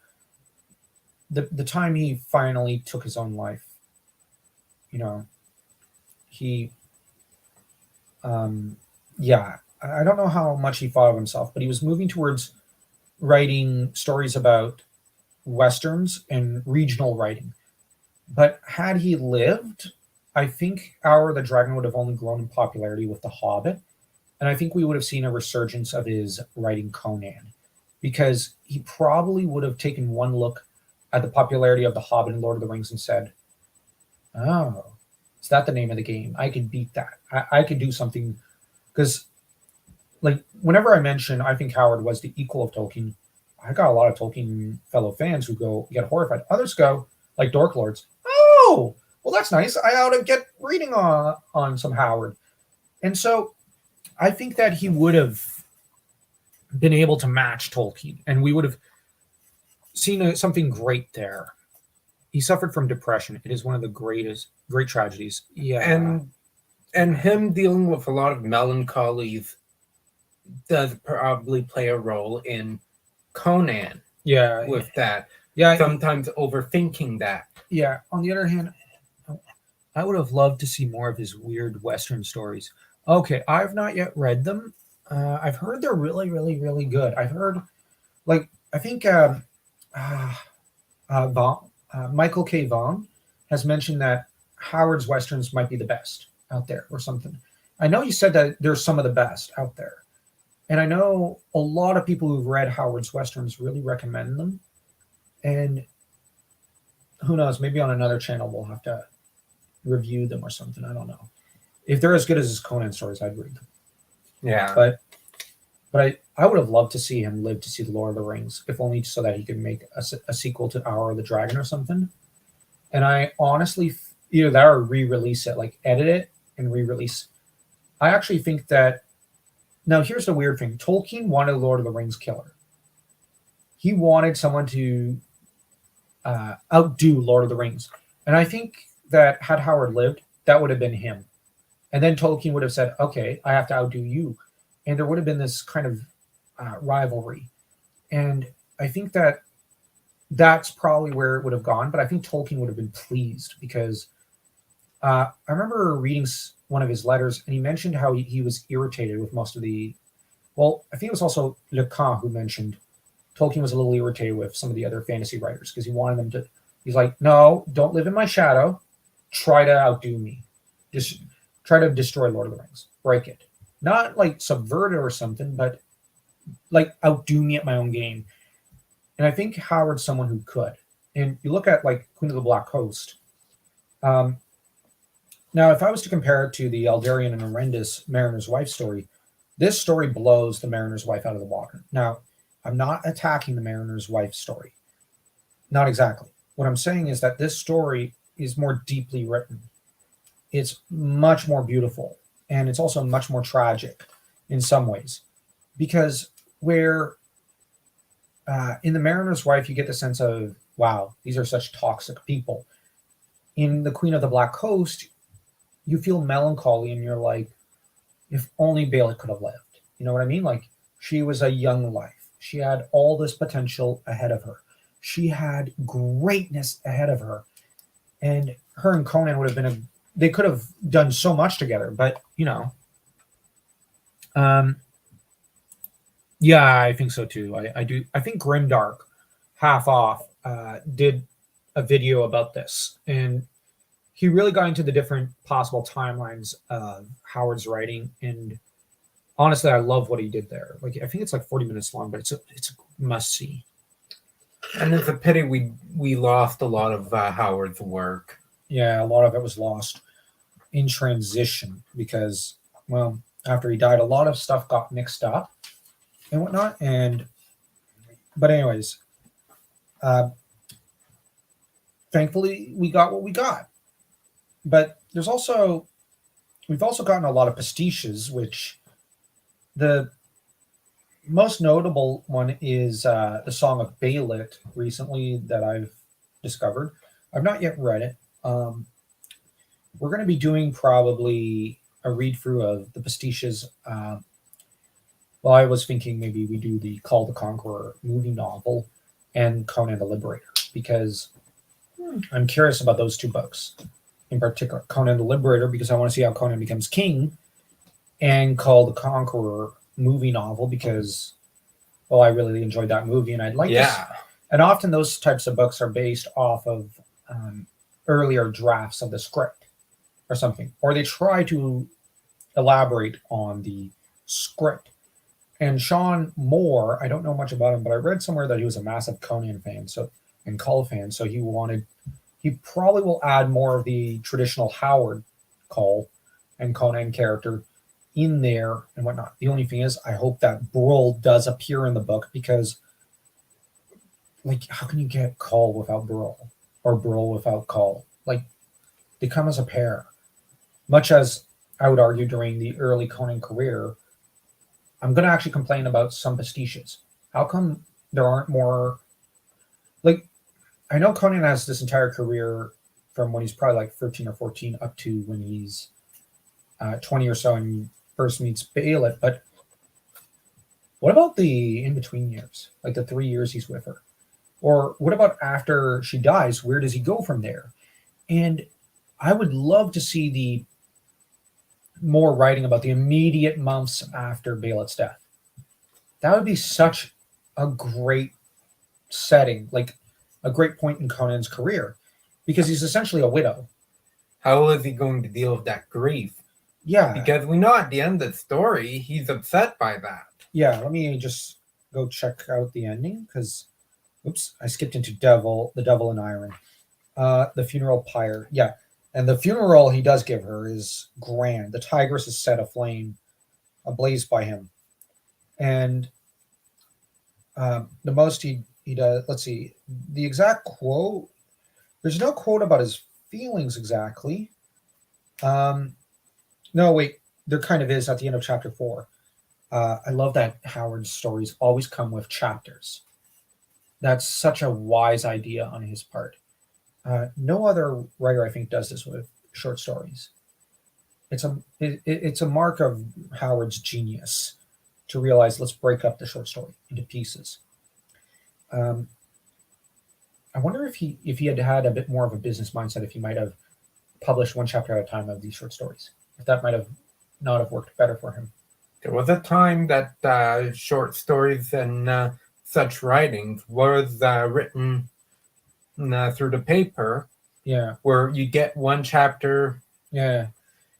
the time he finally took his own life, you know, he yeah, I don't know how much he thought of himself, but he was moving towards writing stories about westerns and regional writing. But had he lived, I think Hour the Dragon would have only grown in popularity with The Hobbit, and I think we would have seen a resurgence of his writing Conan, because he probably would have taken one look at the popularity of The Hobbit and Lord of the Rings and said, "Oh, is that the name of the game? I could beat that. I could do something." Because, like, whenever I mention, I think Howard was the equal of Tolkien, I got a lot of Tolkien fellow fans who go get horrified. Others go, like Dork Lords, "Oh, well, that's nice. I ought to get reading on some Howard." And so I think that he would have been able to match Tolkien, and we would have seen something great there. He suffered from depression. It is one of the great tragedies. Yeah, And him dealing with a lot of melancholies does probably play a role in Conan yeah, with that. yeah, Sometimes overthinking that. yeah. On the other hand, I would have loved to see more of his weird Western stories. Okay, I've not yet read them. I've heard they're really, really, really good. I've heard, like, I think Michael K. Vaughan has mentioned that Howard's Westerns might be the best out there or something. I know he said that there's some of the best out there. And I know a lot of people who've read Howard's Westerns really recommend them. And who knows, maybe on another channel we'll have to review them or something. I don't know. If they're as good as his Conan stories, I'd read them. Yeah. But I would have loved to see him live to see the Lord of the Rings, if only so that he could make a sequel to Hour of the Dragon or something. And I honestly, either that or re-release it, like edit it and re-release. I actually think that, now here's the weird thing. Tolkien wanted a Lord of the Rings killer. He wanted someone to outdo Lord of the Rings. And I think that had Howard lived, that would have been him. And then Tolkien would have said, "Okay, I have to outdo you." And there would have been this kind of rivalry. And I think that that's probably where it would have gone. But I think Tolkien would have been pleased, because I remember reading one of his letters, and he mentioned how he was irritated with most of the. Well, I think it was also Lecan who mentioned Tolkien was a little irritated with some of the other fantasy writers, because he wanted them to. He's like, "No, don't live in my shadow. Try to outdo me. Just try to destroy Lord of the Rings. Break it. Not like subvert it or something, but like outdo me at my own game." And I think Howard's someone who could. And you look at like Queen of the Black Coast. Now, if I was to compare it to the Eldarion and Horrendous Mariner's Wife story, this story blows the Mariner's Wife out of the water. Now, I'm not attacking the Mariner's Wife story. Not exactly. What I'm saying is that this story is more deeply written. It's much more beautiful, and it's also much more tragic in some ways, because where in the Mariner's Wife you get the sense of, wow, these are such toxic people. In the Queen of the Black Coast, you feel melancholy, and you're like, if only Belit could have lived. You know what I mean? Like, she was a young life. She had all this potential ahead of her. She had greatness ahead of her, and her and Conan would have been they could have done so much together, but yeah, I think so too. I do. I think Grimdark, half off, did a video about this, and he really got into the different possible timelines of Howard's writing. And honestly, I love what he did there. Like, I think it's like 40 minutes long, but it's a must see. And it's a pity we lost a lot of Howard's work. Yeah, a lot of it was lost in transition because, well, after he died, a lot of stuff got mixed up and whatnot. But anyways, thankfully we got what we got. But we've also gotten a lot of pastiches, which the most notable one is the Song of Belit recently that I've discovered. I've not yet read it. We're going to be doing probably a read through of the pastiches. Well, I was thinking maybe we do the Call the Conqueror movie novel and Conan the Liberator, because I'm curious about those two books in particular. Conan the Liberator, because I want to see how Conan becomes king, and Call the Conqueror movie novel, because, well, I really enjoyed that movie, and I'd like to. And often those types of books are based off of earlier drafts of the script or something, or they try to elaborate on the script. And Sean Moore, I don't know much about him, but I read somewhere that he was a massive Conan fan, and Cull fan, so he probably will add more of the traditional Howard Cull and Conan character in there and whatnot. The only thing is, I hope that Brule does appear in the book, because, like, how can you get Cull without Brule, or Brule without Cull? Like, they come as a pair. Much as I would argue during the early Conan career, I'm going to actually complain about some pastiches. How come there aren't more? Like, I know Conan has this entire career from when he's probably like 13 or 14 up to when he's 20 or so and first meets Belit, but what about the in-between years? Like the 3 years he's with her? Or what about after she dies? Where does he go from there? And I would love to see the more writing about the immediate months after Belit's death. That would be such a great setting, like a great point in Conan's career, because he's essentially a widow. How is he going to deal with that grief? Yeah. Because we know at the end of the story, he's upset by that. Yeah, let me just go check out the ending, because, oops, I skipped into The Devil in Iron. The funeral pyre. Yeah. And the funeral he does give her is grand. The tigress is set aflame, ablaze by him. And the most he does, let's see, the exact quote, there's no quote about his feelings exactly. No, wait, there kind of is at the end of chapter 4. I love that Howard's stories always come with chapters. That's such a wise idea on his part. No other writer, I think, does this with short stories. It's a mark of Howard's genius to realize, let's break up the short story into pieces. I wonder if he had a bit more of a business mindset, if he might have published one chapter at a time of these short stories. If that might have not have worked better for him. There was a time that short stories and such writings was written through the paper. Yeah. Where you get one chapter. Yeah.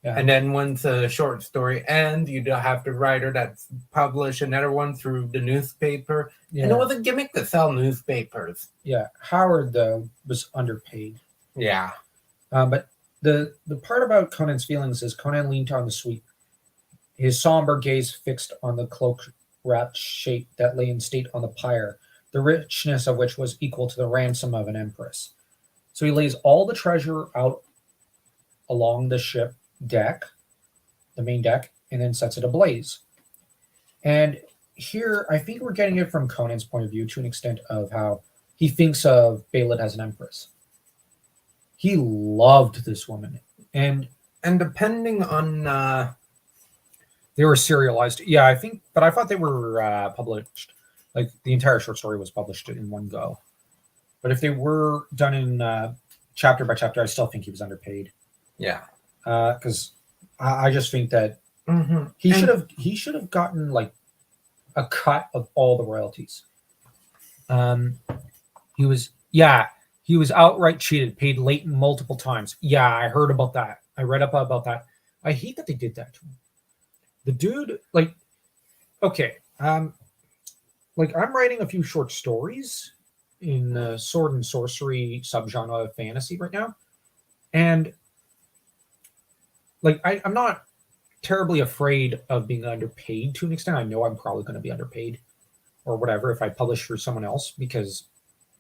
Yeah. And then once a short story ends, you have the writer that's published another one through the newspaper. Yeah. And it was a gimmick to sell newspapers. Yeah. Howard, though, was underpaid. Yeah. But the part about Conan's feelings is Conan leaned on the sweep, his somber gaze fixed on the cloak-wrapped shape that lay in state on the pyre, the richness of which was equal to the ransom of an empress. So he lays all the treasure out along the ship deck, the main deck, and then sets it ablaze. And here, I think we're getting it from Conan's point of view to an extent of how he thinks of Belit as an empress. He loved this woman. And depending on... they were serialized. Yeah, I think, but I thought they were published. Like, the entire short story was published in one go. But if they were done in chapter by chapter, I still think he was underpaid. Yeah. Because I just think that he should have gotten like a cut of all the royalties. He was outright cheated, paid late multiple times. Yeah, I heard about that. I read up about that. I hate that they did that to him. The dude, like, okay, like I'm writing a few short stories in the sword and sorcery subgenre of fantasy right now, and like I'm not terribly afraid of being underpaid to an extent. I know I'm probably going to be underpaid or whatever if I publish for someone else, because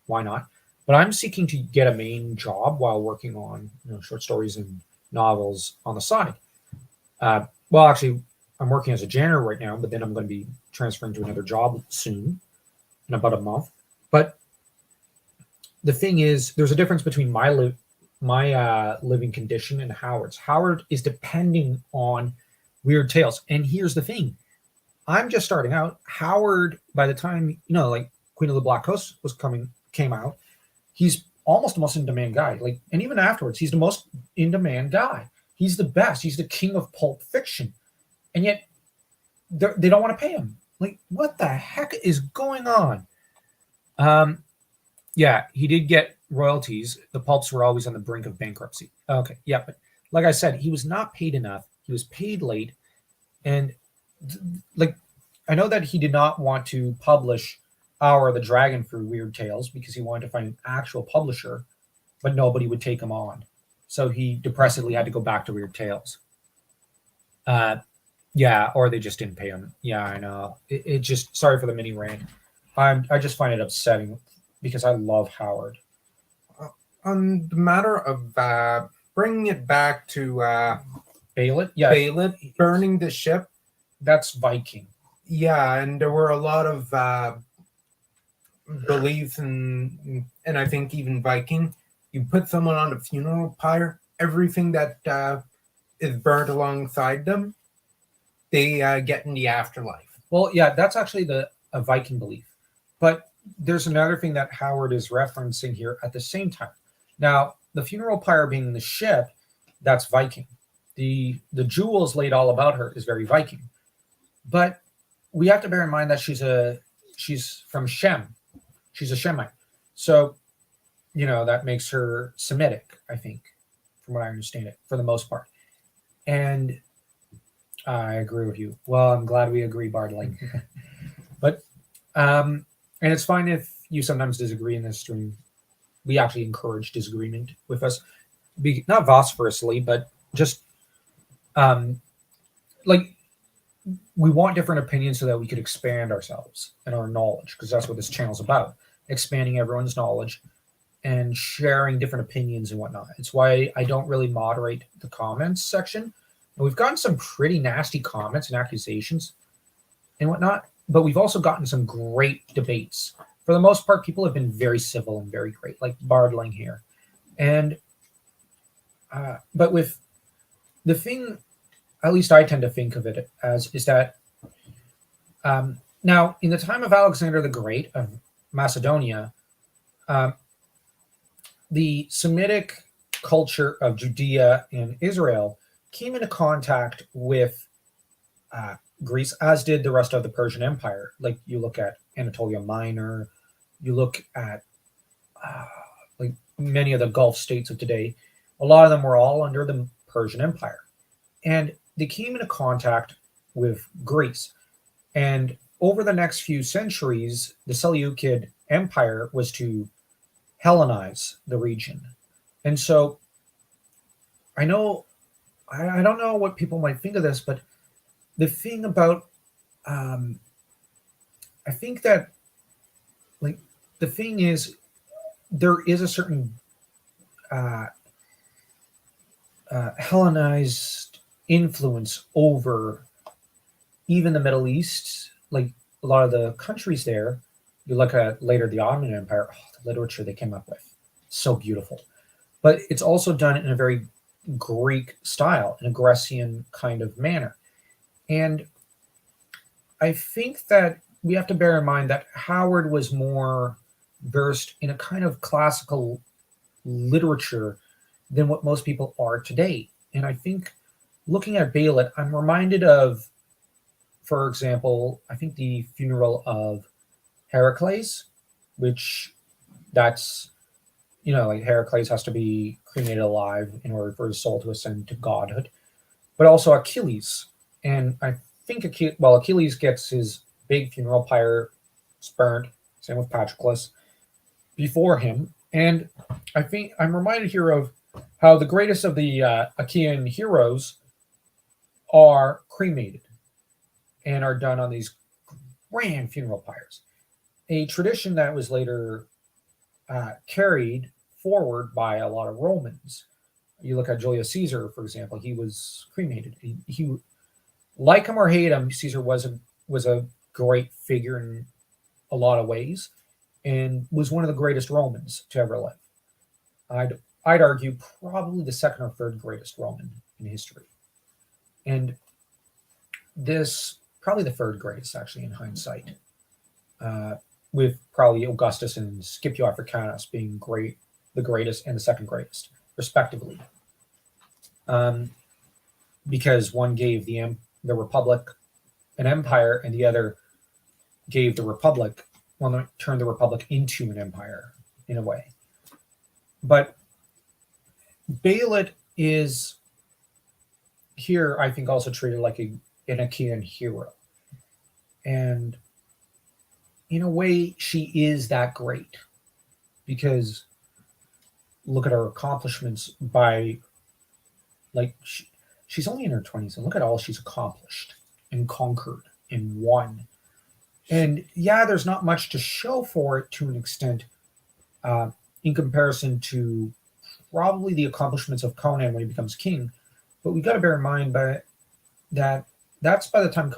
why not? But I'm seeking to get a main job while working on short stories and novels on the side. Well, actually, I'm working as a janitor right now, but then I'm going to be transferring to another job soon, in about a month. But the thing is, there's a difference between my living condition and Howard's. Howard is depending on Weird Tales, and here's the thing: I'm just starting out. Howard, by the time like Queen of the Black Coast came out, he's almost the most in-demand guy. Like, and even afterwards, he's the most in-demand guy. He's the best. He's the king of pulp fiction, and yet they don't want to pay him. Like, what the heck is going on? Yeah, he did get royalties. The pulps were always on the brink of bankruptcy. Okay, yeah, but like I said, he was not paid enough. He was paid late, and like, I know that he did not want to publish Hour the Dragon through Weird Tales because he wanted to find an actual publisher, but nobody would take him on. So he depressedly had to go back to Weird Tales. Yeah, or they just didn't pay him. Yeah, I know. It just, sorry for the mini rant. I just find it upsetting because I love Howard. On the matter of bringing it back to Belit, yeah, Belit burning the ship, that's Viking. Yeah, and there were a lot of beliefs and I think even Viking. You put someone on a funeral pyre, everything that is burnt alongside them, they get in the afterlife. Well, yeah, that's actually a Viking belief. But there's another thing that Howard is referencing here at the same time. Now, the funeral pyre being the ship, that's Viking. The jewels laid all about her is very Viking. But we have to bear in mind that she's from Shem. She's a Shemite. So, that makes her Semitic, I think, from what I understand it, for the most part. And I agree with you. Well, I'm glad we agree, Bardling. But, and it's fine if you sometimes disagree in this stream. We actually encourage disagreement with us. Not vociferously, but just, like, we want different opinions so that we could expand ourselves and our knowledge, because that's what this channel's about, expanding everyone's knowledge and sharing different opinions and whatnot. It's why I don't really moderate the comments section. And we've gotten some pretty nasty comments and accusations and whatnot, but we've also gotten some great debates. For the most part, people have been very civil and very great, like Bardling here. And but with the thing, at least I tend to think of it as, is that now, in the time of Alexander the Great of Macedonia, the Semitic culture of Judea and Israel came into contact with Greece, as did the rest of the Persian Empire. Like, you look at Anatolia Minor, you look at like many of the Gulf states of today, a lot of them were all under the Persian Empire. And they came into contact with Greece. And over the next few centuries, the Seleucid Empire was to Hellenize the region. And so I know, I don't know what people might think of this, but the thing about, I think that, like, the thing is, there is a certain Hellenized influence over even the Middle East. Like, a lot of the countries there, you look at later the Ottoman Empire, the literature they came up with, so beautiful. But it's also done in a very Greek style, an Grecian kind of manner. And I think that we have to bear in mind that Howard was more versed in a kind of classical literature than what most people are today. And I think looking at Belit, I'm reminded of, for example, I think the funeral of Heracles, which that's, like Heracles has to be cremated alive in order for his soul to ascend to godhood, but also Achilles. And I think Achilles gets his big funeral pyre burnt, same with Patroclus, before him. And I think I'm reminded here of how the greatest of the Achaean heroes are cremated and are done on these grand funeral pyres. A tradition that was later carried forward by a lot of Romans. You look at Julius Caesar, for example, he was cremated. He like him or hate him, Caesar was a great figure in a lot of ways, and was one of the greatest Romans to ever live. I'd argue probably the second or third greatest Roman in history, and this probably the third greatest actually in hindsight, with probably Augustus and Scipio Africanus being the greatest and the second greatest respectively, because one gave the Republic an empire, and the other gave the Republic, well, turned the Republic into an empire in a way. But Belit is here, I think, also treated like an Achaean hero. And in a way, she is that great. Because look at her accomplishments she's only in her 20s, and look at all she's accomplished and conquered and won. And yeah, there's not much to show for it to an extent, in comparison to probably the accomplishments of Conan when he becomes king. But we got to bear in mind that's by the time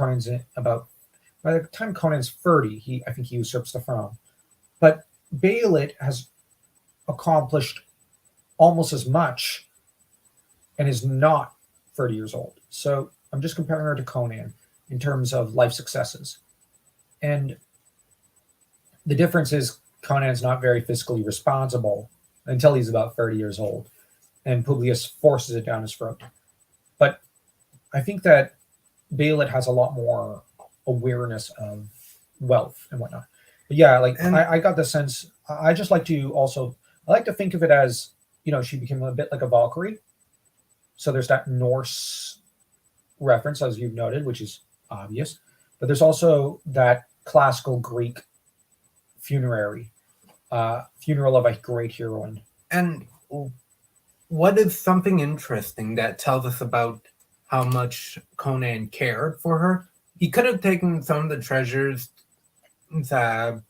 Conan's 30, I think he usurps the throne. But Belit has accomplished almost as much and is not 30 years old. So I'm just comparing her to Conan in terms of life successes. And the difference is Conan's not very fiscally responsible until he's about 30 years old, and Publius forces it down his throat. But I think that Belit has a lot more awareness of wealth and whatnot. But yeah, I got the sense. I just like to think of it as, she became a bit like a Valkyrie. So there's that Norse reference, as you've noted, which is obvious. But there's also that classical Greek funerary, funeral of a great heroine. And what is something interesting that tells us about how much Conan cared for her? He could have taken some of the treasures to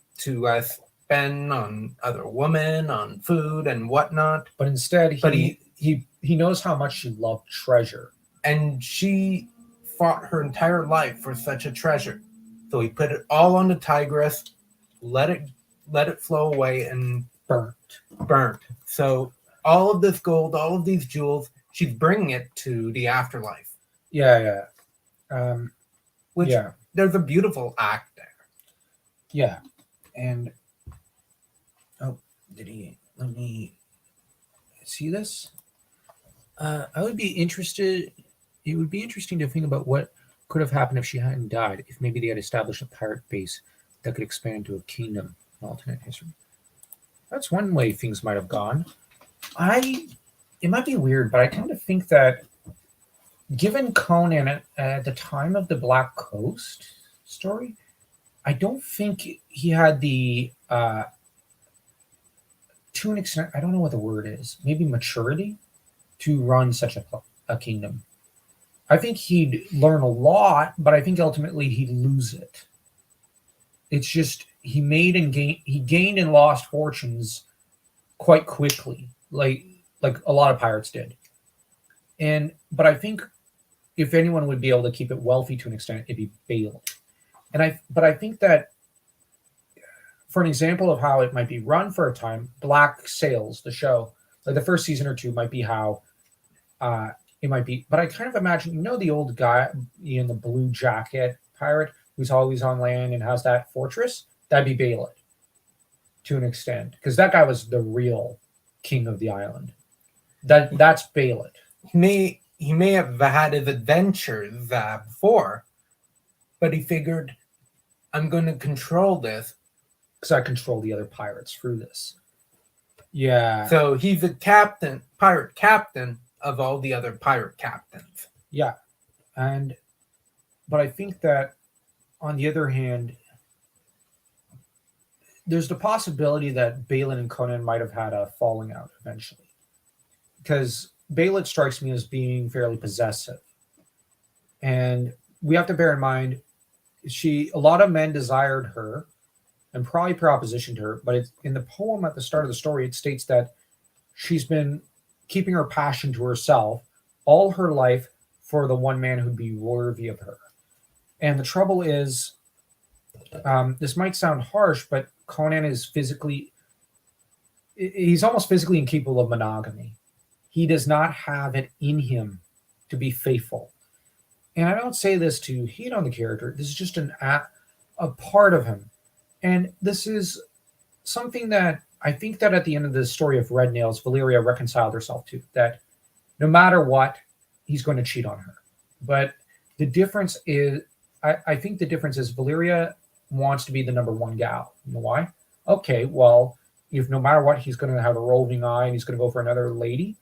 spend on other women, on food and whatnot. But instead, he knows how much she loved treasure. And she fought her entire life for such a treasure. So he put it all on the Tigris, let it flow away, and burnt. So all of this gold, all of these jewels, she's bringing it to the afterlife. Yeah. There's a beautiful act there. Yeah. And let me see this. I would be interested. It would be interesting to think about what could have happened if she hadn't died. If maybe they had established a pirate base that could expand to a kingdom in alternate history. That's one way things might have gone. It might be weird, but I tend to think that given Conan at the time of the Black Coast story, I don't think he had the to an extent, I don't know what the word is, maybe maturity to run such a kingdom. I think he'd learn a lot, but I think ultimately he'd lose it. It's just he gained and lost fortunes quite quickly, like a lot of pirates did. But I think if anyone would be able to keep it wealthy to an extent, it'd be Belit. But I think that for an example of how it might be run for a time, Black Sails, the show, like the first season or two might be how it might be. But I kind of imagine, the old guy in the blue jacket pirate who's always on land and has that fortress? That'd be Belit to an extent, because that guy was the real king of the island. That's Belit. He may have had his adventures before, but he figured, I'm going to control this. Because I control the other pirates through this. Yeah. So he's a pirate captain of all the other pirate captains. Yeah. But I think that on the other hand, there's the possibility that Belit and Conan might have had a falling out eventually. Because Belit strikes me as being fairly possessive. And we have to bear in mind, a lot of men desired her and probably propositioned her, but in the poem at the start of the story, it states that she's been keeping her passion to herself all her life for the one man who'd be worthy of her. And the trouble is, this might sound harsh, but Conan is he's almost physically incapable of monogamy. He does not have it in him to be faithful. And I don't say this to hate on the character. This is just a part of him. And this is something that I think that at the end of the story of Red Nails, Valeria reconciled herself to, that no matter what, he's going to cheat on her. But the difference is, I think the difference is Valeria wants to be the number one gal. You know why? Okay, well, if no matter what, he's going to have a roving eye and he's going to go for another lady,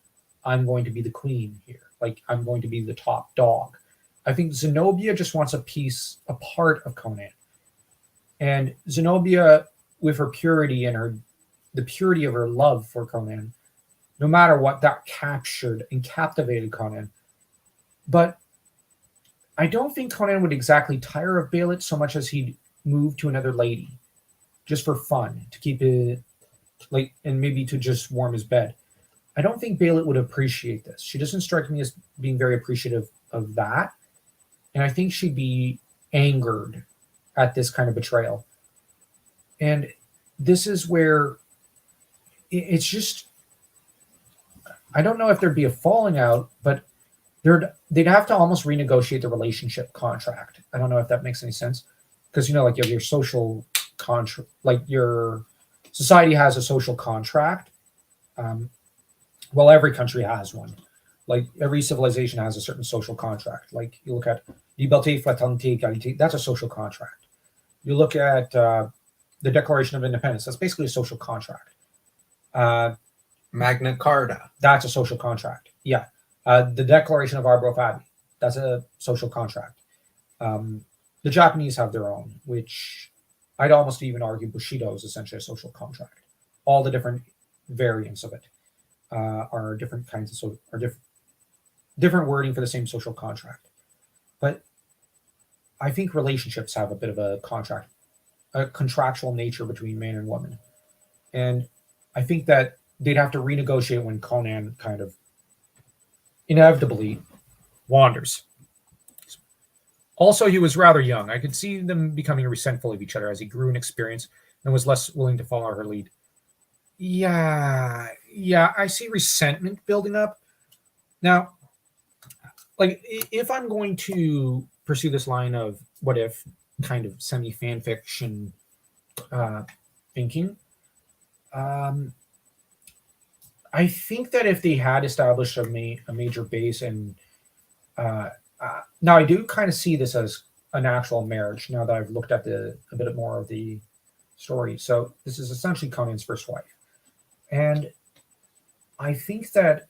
I'm going to be the queen here. Like, I'm going to be the top dog. I think Zenobia just wants a part of Conan. And Zenobia, with her purity and the purity of her love for Conan, no matter what, that captured and captivated Conan. But I don't think Conan would exactly tire of Belit so much as he'd move to another lady, just for fun, to keep it like, and maybe to just warm his bed. I don't think Belit would appreciate this. She doesn't strike me as being very appreciative of that. And I think she'd be angered at this kind of betrayal. And this is where it's just, I don't know if there'd be a falling out, but they'd have to almost renegotiate the relationship contract. I don't know if that makes any sense. Because, you know, like you have your social contract, like your society has a social contract. Well, every country has one. Like every civilization has a certain social contract. Like you look at liberté, fraternité, égalité, that's a social contract. You look at the Declaration of Independence, that's basically a social contract. Magna Carta. That's a social contract. Yeah. The Declaration of Arbroath Abbey, that's a social contract. The Japanese have their own, which I'd almost even argue Bushido is essentially a social contract. All the different variants of it are different kinds of different wording for the same social contract. But I think relationships have a bit of a contractual nature between man and woman. And I think that they'd have to renegotiate when Conan kind of inevitably wanders. Also, he was rather young. I could see them becoming resentful of each other as he grew in experience and was less willing to follow her lead. Yeah, I see resentment building up. Now, like, if I'm going to pursue this line of what if kind of semi-fan fiction thinking, I think that if they had established a major base and now I do kind of see this as an actual marriage now that I've looked at a bit more of the story. So this is essentially Conan's first wife. And I think that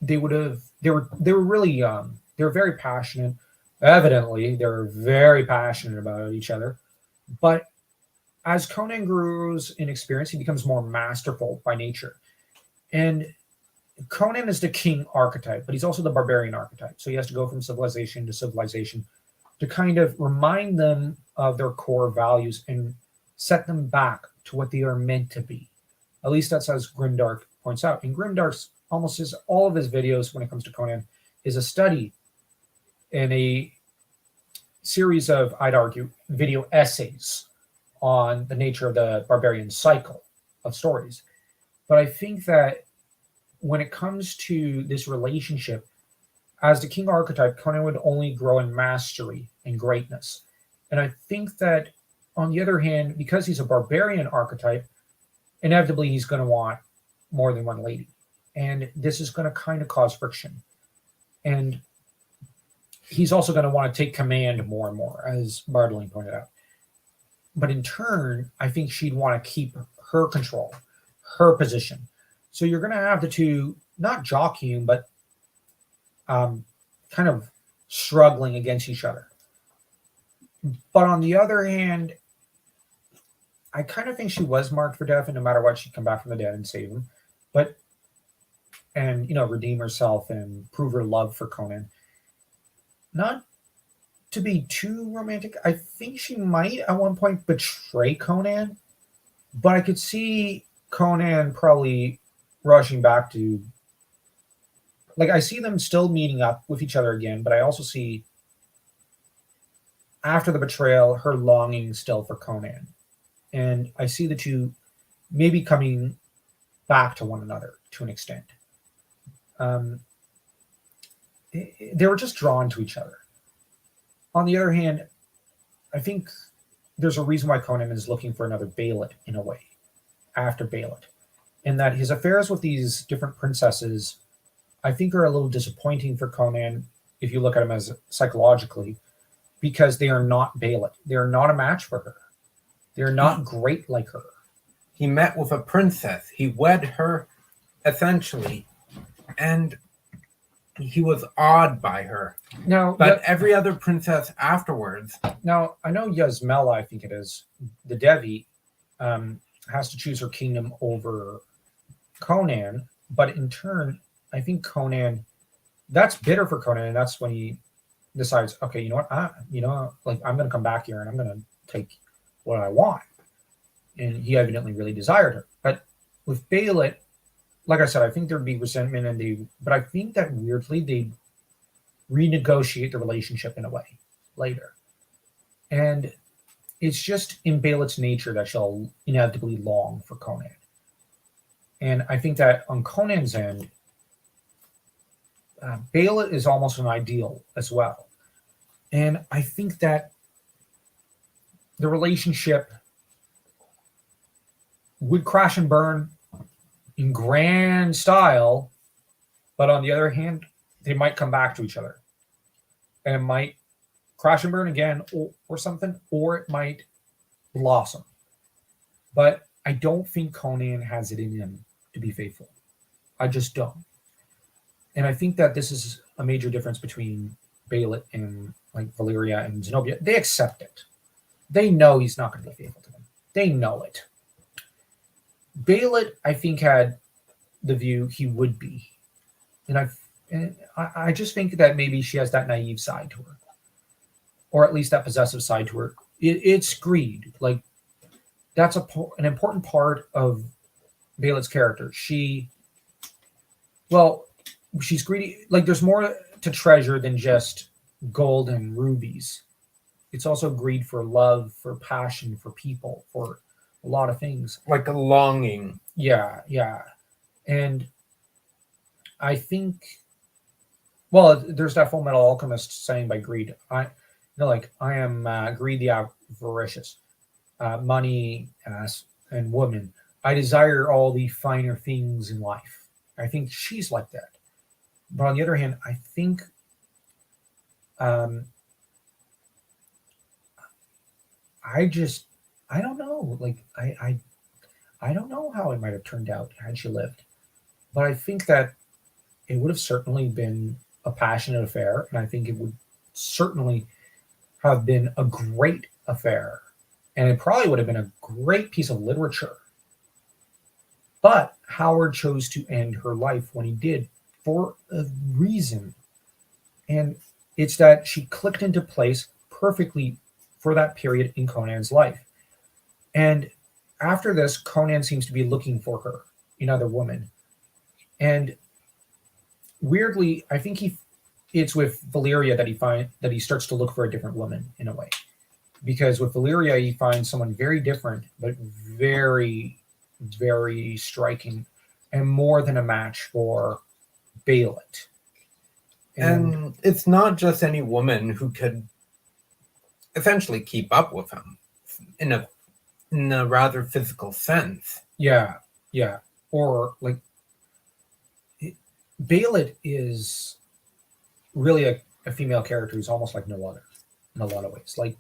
they were really young. They were very passionate. Evidently, they were very passionate about each other. But as Conan grows in experience, he becomes more masterful by nature. And Conan is the king archetype, but he's also the barbarian archetype. So he has to go from civilization to civilization to kind of remind them of their core values and set them back to what they are meant to be. At least that's as Grimdark points out. And Grimdark's almost all of his videos when it comes to Conan is a study and a series of, I'd argue, video essays on the nature of the barbarian cycle of stories. But I think that when it comes to this relationship, as the king archetype, Conan would only grow in mastery and greatness. And I think that, on the other hand, because he's a barbarian archetype, inevitably he's going to want more than one lady. And this is going to kind of cause friction. And he's also going to want to take command more and more, as Bartolini pointed out. But in turn, I think she'd want to keep her control, her position. So you're going to have the two not jockeying, but kind of struggling against each other. But on the other hand, I kind of think she was marked for death, and no matter what, she'd come back from the dead and save him. And redeem herself and prove her love for Conan. Not to be too romantic, I think she might at one point betray Conan, but I could see Conan probably rushing back to like I see them still meeting up with each other again, but I also see after the betrayal her longing still for Conan, and I see the two maybe coming back to one another to an extent. Um, they were just drawn to each other. On the other hand, I think there's a reason why Conan is looking for another Belit in a way after Belit, and that his affairs with these different princesses, I think, are a little disappointing for Conan if you look at him as psychologically, because they are not Belit. They are not a match for her. They are not great like her. He met with a princess. He wed her, essentially, and he was awed by her. Now, But every other princess afterwards, now I know Yasmela, I think it is, the Devi, has to choose her kingdom over Conan, but in turn, I think Conan, that's bitter for Conan, and that's when he decides, okay, you know what, I'm going to come back here and I'm going to take what I want. And he evidently really desired her. But with Belit, like I said, I think there'd be resentment, but I think that weirdly they renegotiate the relationship in a way later. And it's just in Belit's nature that she'll inevitably long for Conan. And I think that on Conan's end, Belit is almost an ideal as well. And I think that the relationship would crash and burn in grand style, but on the other hand, they might come back to each other. And it might crash and burn again or something, or it might blossom. But I don't think Conan has it in him to be faithful. I just don't. And I think that this is a major difference between Belit and like Valyria and Zenobia. They accept it. They know he's not going to be faithful to them. They know it. Belit, I think, had the view he would be. And I just think that maybe she has that naive side to her. Or at least that possessive side to her. It's greed. Like, that's an important part of Belit's character. She's greedy. Like, there's more to treasure than just gold and rubies. It's also greed for love, for passion, for people, for a lot of things. like a longing. Yeah. And I think, well, there's that Full Metal Alchemist saying by greed. I am greedy, avaricious, money, and woman. I desire all the finer things in life. I think she's like that. But on the other hand, I think I don't know. Like, I don't know how it might have turned out had she lived. But I think that it would have certainly been a passionate affair. And I think it would certainly have been a great affair. And it probably would have been a great piece of literature. But Howard chose to end her life when he did for a reason. And it's that she clicked into place perfectly for that period in Conan's life. And after this, Conan seems to be looking for her, another woman. And weirdly, I think it's with Valyria that he starts to look for a different woman in a way. Because with Valyria, he finds someone very different, but very, very striking, and more than a match for Belit. And it's not just any woman who could essentially keep up with him in a rather physical sense. Yeah. Or like, Belit is really a female character who's almost like no other in a lot of ways. Like,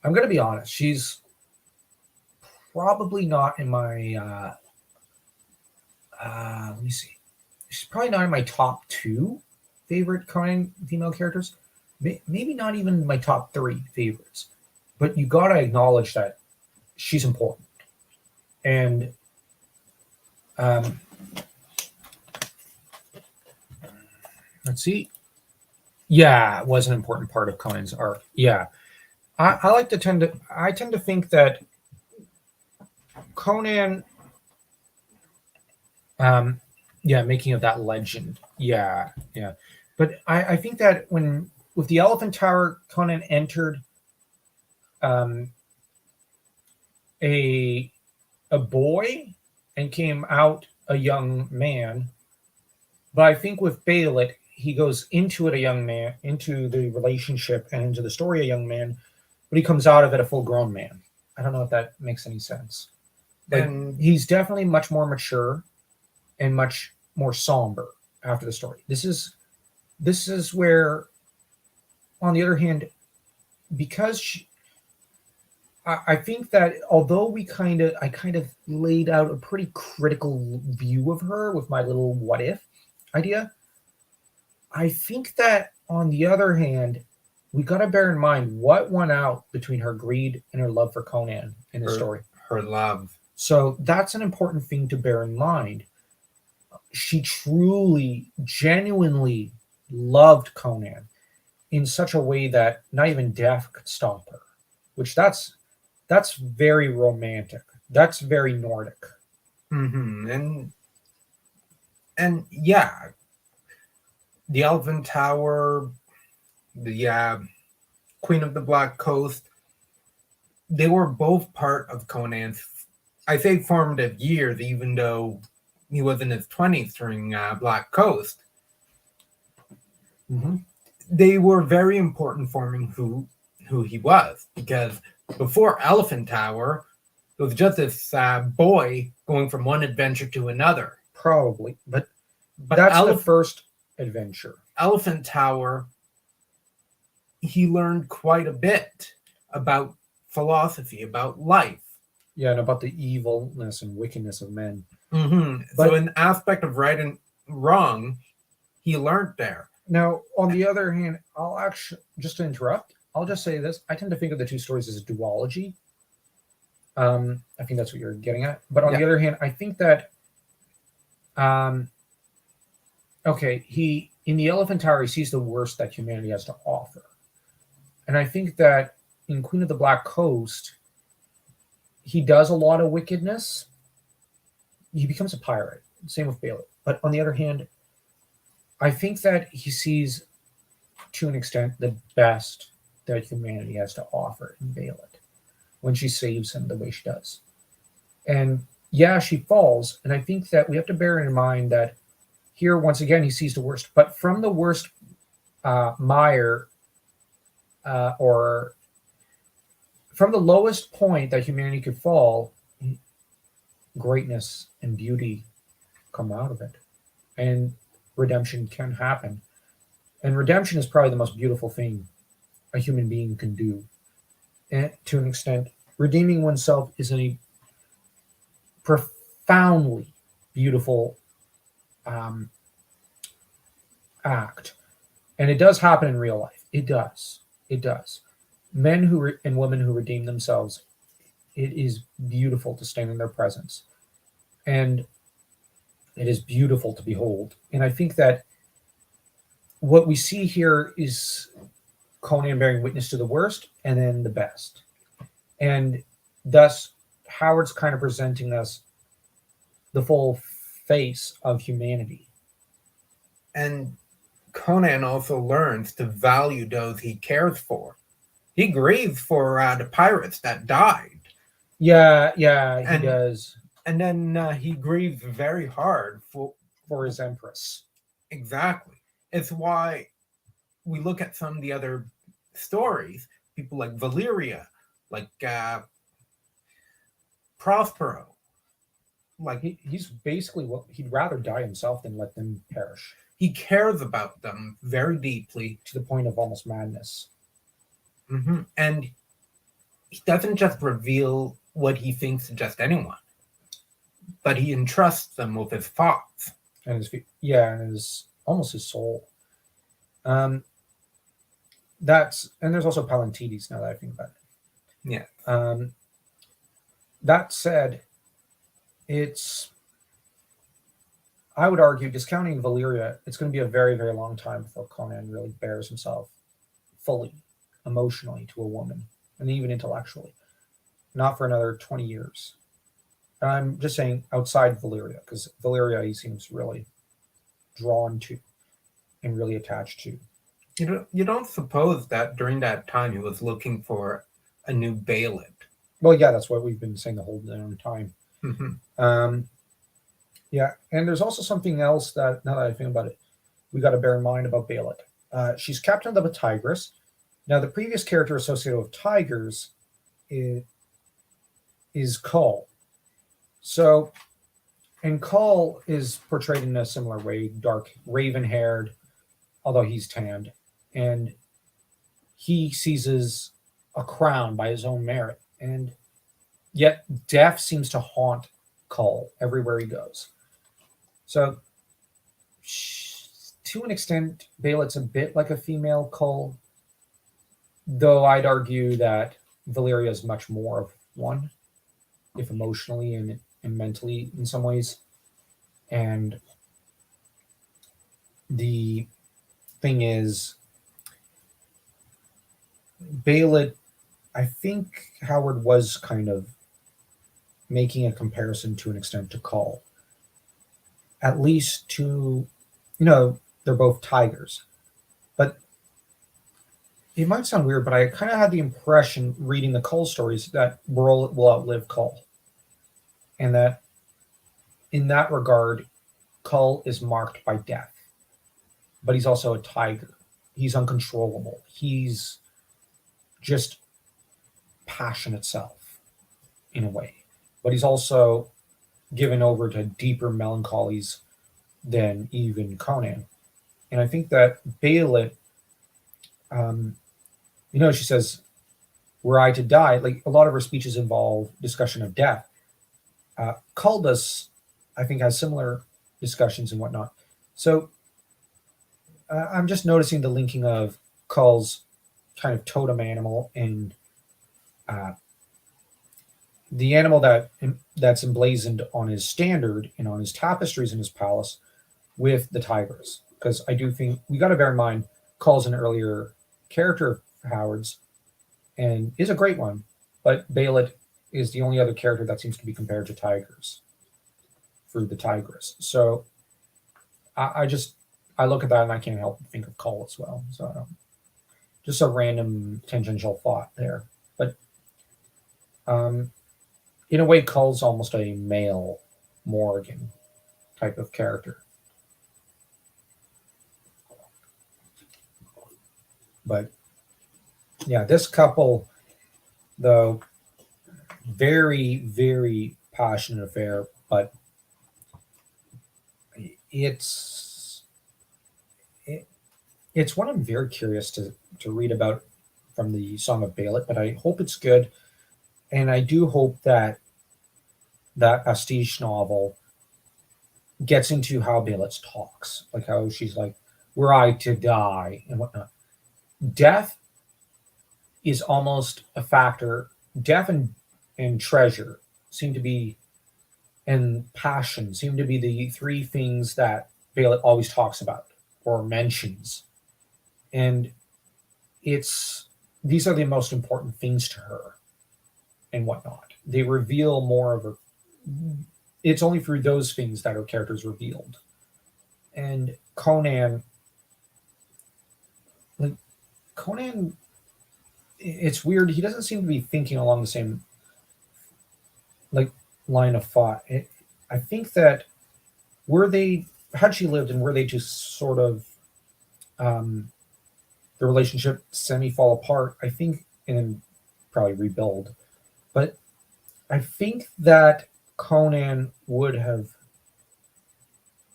I'm going to be honest, she's probably not in my, let me see. She's probably not in my top 2 favorite Conan female characters. Maybe not even my top 3 favorites. But you got to acknowledge that she's important. And let's see. Yeah, it was an important part of Conan's arc. Yeah. I tend to think that Conan Yeah, making of that legend. Yeah, yeah. But I think that when with the Elephant Tower, Conan entered um, a a boy and came out a young man. But I think with Belit, he goes into it a young man, into the relationship and into the story a young man, but he comes out of it a full grown man. I don't know if that makes any sense. Like And he's definitely much more mature and much more somber after the story. This is where, on the other hand, because I think that although I kind of laid out a pretty critical view of her with my little what if idea. I think that on the other hand, we got to bear in mind what won out between her greed and her love for Conan in the story. her love. So that's an important thing to bear in mind. She truly, genuinely loved Conan in such a way that not even death could stop her, which that's very romantic. That's very Nordic. And yeah, the Elephant Tower, the Queen of the Black Coast, they were both part of Conan's, I say, formative years, even though he was in his 20s during Black Coast. Mm-hmm. They were very important forming who he was, because before Elephant Tower, it was just this boy going from one adventure to another. Probably, but But that's the first adventure. Elephant Tower, he learned quite a bit about philosophy, about life. Yeah, and about the evilness and wickedness of men. So an aspect of right and wrong, he learned there. Now, on the other hand, I'll actually, just to interrupt, I'll just say this. I tend to think of the two stories as a duology. I think that's what you're getting at. But on the other hand, I think that, okay, he, in the Elephant Tower, he sees the worst that humanity has to offer. And I think that in Queen of the Black Coast, he does a lot of wickedness. He becomes a pirate. Same with Belit. But on the other hand, I think that he sees, to an extent, the best that humanity has to offer in Belit when she saves him the way she does. And yeah, she falls. And I think that we have to bear in mind that here, once again, he sees the worst. But from the worst mire, or from the lowest point that humanity could fall, greatness and beauty come out of it. And redemption can happen. And redemption is probably the most beautiful thing a human being can do. And to an extent, redeeming oneself is a profoundly beautiful act. And it does happen in real life. It does. It does. Men and women who redeem themselves, it is beautiful to stand in their presence. And it is beautiful to behold. And I think that what we see here is Conan bearing witness to the worst and then the best. And thus, Howard's kind of presenting us the full face of humanity. And Conan also learns to value those he cares for. He grieves for the pirates that died. Yeah, he does. And then he grieves very hard for his empress. Exactly. It's why we look at some of the other stories, people like Valeria, like Prospero. Like he's basically he'd rather die himself than let them perish. He cares about them very deeply, to the point of almost madness. And he doesn't just reveal what he thinks to just anyone, but he entrusts them with his thoughts and his almost his soul. That's, and there's also Pallantides, now that I think about it. Yeah. That said, I would argue, discounting Valeria, it's going to be a very, very long time before Conan really bears himself fully, emotionally, to a woman, and even intellectually. Not for another 20 years. I'm just saying outside Valeria, because Valeria, he seems really drawn to and really attached to. You don't suppose that during that time he was looking for a new Belit? Well, yeah, that's what we've been saying the whole damn time. Mm-hmm. Yeah, and there's also something else that, now that I think about it, we got to bear in mind about Belit. She's captain of the Tigress. Now, the previous character associated with tigers is Kull. So, and Kull is portrayed in a similar way, dark, raven-haired, although he's tanned, and he seizes a crown by his own merit, and yet death seems to haunt Kull everywhere he goes. So, to an extent, Belit's a bit like a female Kull, though I'd argue that Valyria is much more of one, if emotionally and mentally in some ways. And the thing is, Belit, I think Howard was kind of making a comparison to an extent to Kull. At least to, they're both tigers. But it might sound weird, but I kind of had the impression reading the Kull stories that Burl will outlive Kull. And that in that regard, Kull is marked by death. But he's also a tiger. He's uncontrollable. He's just passion itself, in a way. But he's also given over to deeper melancholies than even Conan. And I think that Belit, she says, were I to die, like a lot of her speeches involve discussion of death. Kull does, I think, has similar discussions and whatnot. So I'm just noticing the linking of Kull's kind of totem animal and the animal that's emblazoned on his standard and on his tapestries in his palace with the tigers. Because I do think we got to bear in mind Kull's an earlier character of Howard's and is a great one, but Belit is the only other character that seems to be compared to tigers through the Tigress. So I look at that and I can't help but think of Kull as well. So just a random tangential thought there. But in a way, Kull's almost a male Morgan type of character. But yeah, this couple, though, very, very passionate affair, but it's one I'm very curious to read about from the Song of Belit, but I hope it's good. And I do hope that pastiche novel gets into how Belit talks, like how she's like, were I to die and whatnot. Death is almost a factor. Death and treasure seem to be, and passion seem to be the three things that Belit always talks about or mentions. And these are the most important things to her and whatnot. They reveal more of her. It's only through those things that her character is revealed. And Conan, it's weird. He doesn't seem to be thinking along the same line of thought. I think that had she lived and were they just sort of the relationship semi fall apart, I think, and probably rebuild. But I think that Conan would have,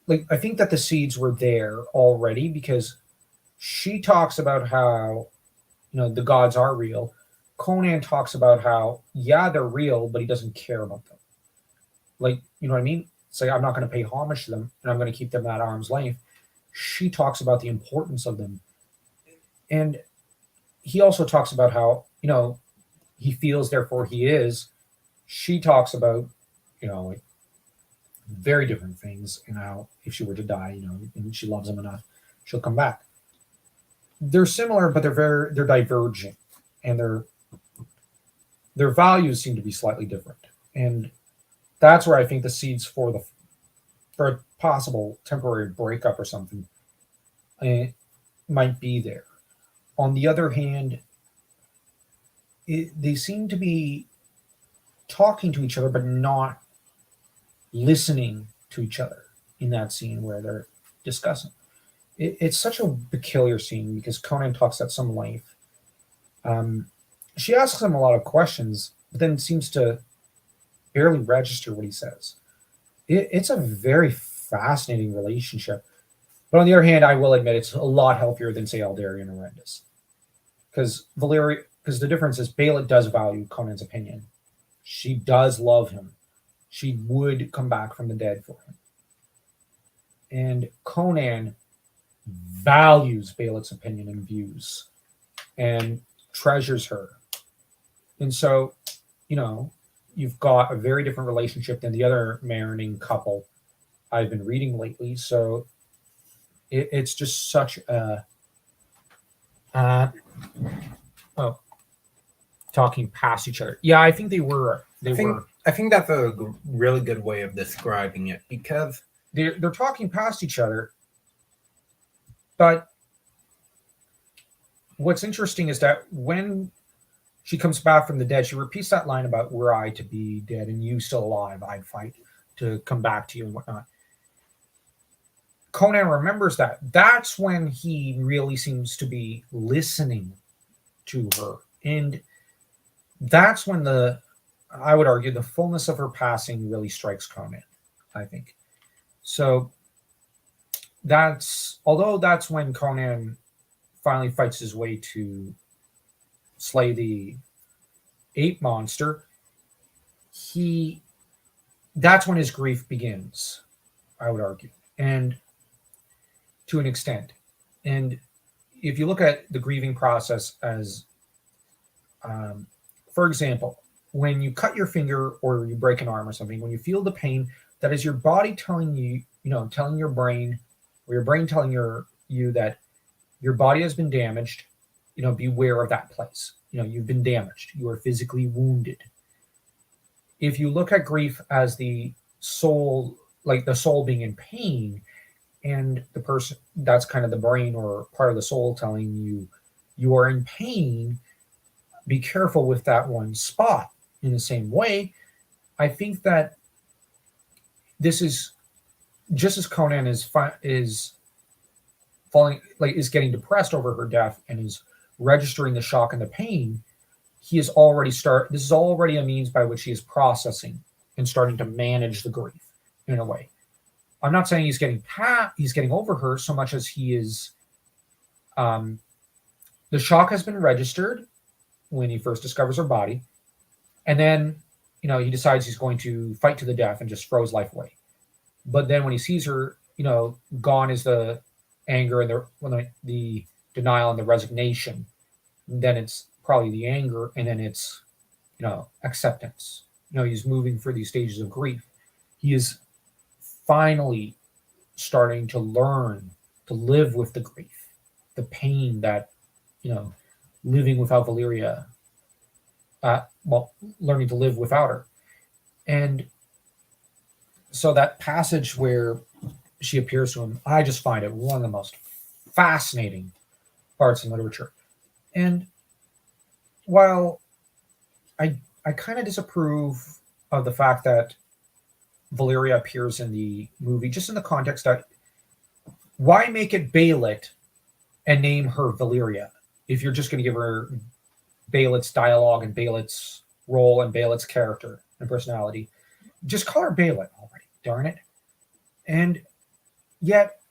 I think that the seeds were there already because she talks about how, the gods are real. Conan talks about how, yeah, they're real, but he doesn't care about them. You know what I mean? It's like, I'm not going to pay homage to them and I'm going to keep them at arm's length. She talks about the importance of them. And he also talks about how, he feels, therefore he is. She talks about, very different things, and how if she were to die, and she loves him enough, she'll come back. They're similar, but they're divergent, and their values seem to be slightly different. And that's where I think the seeds for possible temporary breakup or something might be there. On the other hand, they seem to be talking to each other, but not listening to each other in that scene where they're discussing. It's such a peculiar scene because Conan talks at some length. She asks him a lot of questions, but then seems to barely register what he says. It's a very fascinating relationship. But on the other hand, I will admit it's a lot healthier than, say, Aldarian or Rendis. Because the difference is Belit does value Conan's opinion. She does love him. She would come back from the dead for him. And Conan values Belit's opinion and views and treasures her. And so, you've got a very different relationship than the other marrying couple I've been reading lately. So it's just such a talking past each other. Yeah, I think they were. I think that's a really good way of describing it, because they're talking past each other. But what's interesting is that when she comes back from the dead, she repeats that line about, were I to be dead and you still alive, I'd fight to come back to you and whatnot. Conan remembers that. That's when he really seems to be listening to her. And that's when I would argue, the fullness of her passing really strikes Conan, I think. So although that's when Conan finally fights his way to slay the ape monster, that's when his grief begins, I would argue. And to an extent. And if you look at the grieving process as, for example, when you cut your finger or you break an arm or something, when you feel the pain, that is your body telling you, telling your brain, or your brain telling you that your body has been damaged. Beware of that place. You've been damaged. You are physically wounded. If you look at grief as the soul, like the soul being in pain, and the person, that's kind of the brain or part of the soul telling you you are in pain, be careful with that one spot. In the same way, I think that this is just as Conan is falling, is getting depressed over her death and is registering the shock and the pain. This is already a means by which he is processing and starting to manage the grief in a way. I'm not saying he's getting over her so much as he is. The shock has been registered when he first discovers her body, and then he decides he's going to fight to the death and just throw his life away. But then when he sees her, gone is the anger and the denial and the resignation. Then it's probably the anger, and then it's acceptance. He's moving through these stages of grief. He is finally starting to learn to live with the grief, the pain that, living without Valeria, learning to live without her. And so that passage where she appears to him, I just find it one of the most fascinating parts in literature. And while I kind of disapprove of the fact that Valeria appears in the movie, just in the context that why make it Belit and name her Valeria if you're just going to give her Belit's dialogue and Belit's role and Belit's character and personality? Just call her Belit already, darn it. And yet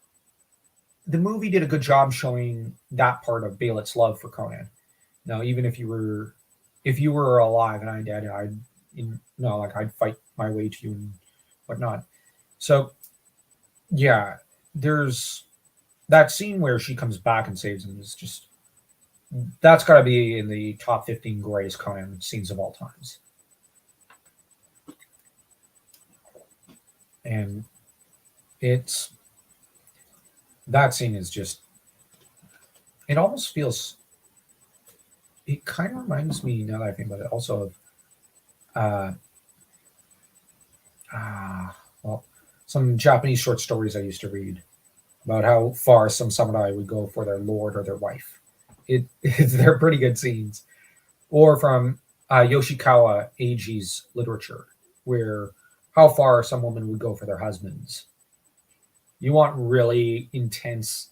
the movie did a good job showing that part of Belit's love for Conan. Now, even if you were alive and I'm dead, I'd fight my way to you and whatnot. So, yeah, there's that scene where she comes back and saves him is just, that's got to be in the top 15 greatest Conan scenes of all times. And that scene is just, it almost feels, it kind of reminds me, now that I think about it, also of some Japanese short stories I used to read about how far some samurai would go for their lord or their wife. They're pretty good scenes. Or from Yoshikawa Eiji's literature, where how far some women would go for their husbands. You want really intense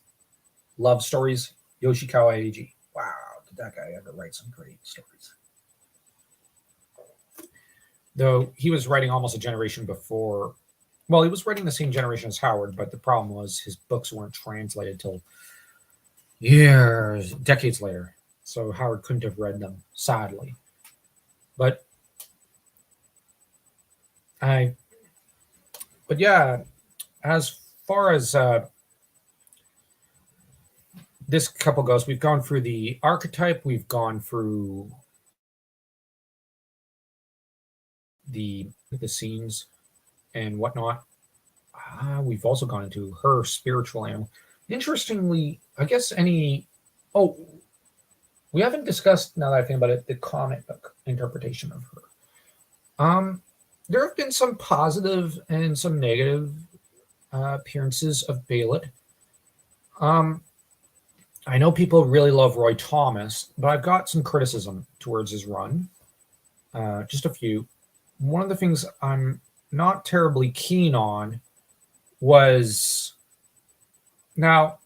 love stories? Yoshikawa Eiji. Wow, did that guy ever write some great stories? Though he was writing almost a generation before. Well, he was writing the same generation as Howard, but the problem was his books weren't translated till years, decades later. So Howard couldn't have read them, sadly. But yeah, as far as this couple goes, we've gone through the archetype, we've gone through the scenes and whatnot. We've also gone into her spiritual animal. Interestingly, I guess we haven't discussed, now that I think about it, the comic book interpretation of her. There have been some positive and some negative appearances of Belit. I know people really love Roy Thomas, but I've got some criticism towards his run. Just a few. One of the things I'm not terribly keen on was, now,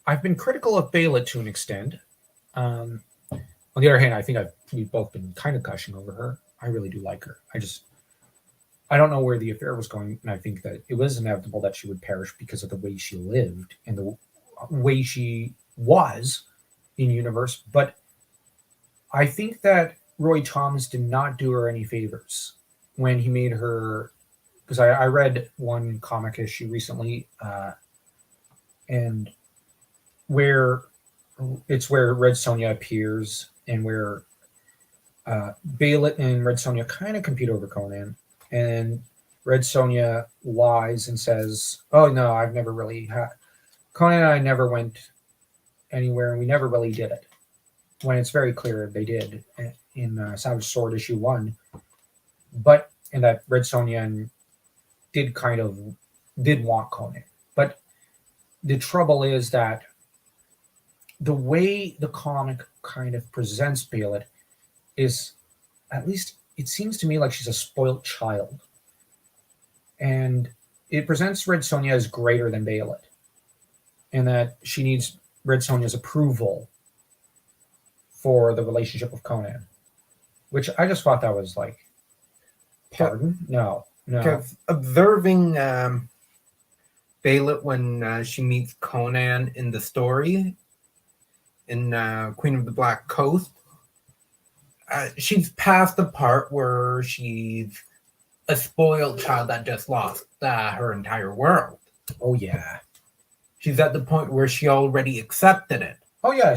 I've been critical of Belit to an extent. On the other hand, I think we've both been kind of gushing over her. I really do like her. I don't know where the affair was going, and I think that it was inevitable that she would perish because of the way she lived and the way she was in universe. But I think that Roy Thomas did not do her any favors when he made her, because I read one comic issue recently, and where Red Sonja appears, and where Belit and Red Sonja kind of compete over Conan, and Red Sonja lies and says, "Oh no, I've never really had Conan and I never went anywhere, and we never really did it." When it's very clear they did in Savage Sword issue 1, but and that Red Sonja did want Conan, but the trouble is that the way the comic kind of presents Belit is, at least it seems to me, like she's a spoiled child. And it presents Red Sonja as greater than Belit, and that she needs Red Sonja's approval for the relationship with Conan, which I just thought that was like, pardon? No. Because observing Belit when she meets Conan in the story in Queen of the Black Coast, she's past the part where she's a spoiled child that just lost her entire world. Oh yeah, she's at the point where she already accepted it. Oh yeah,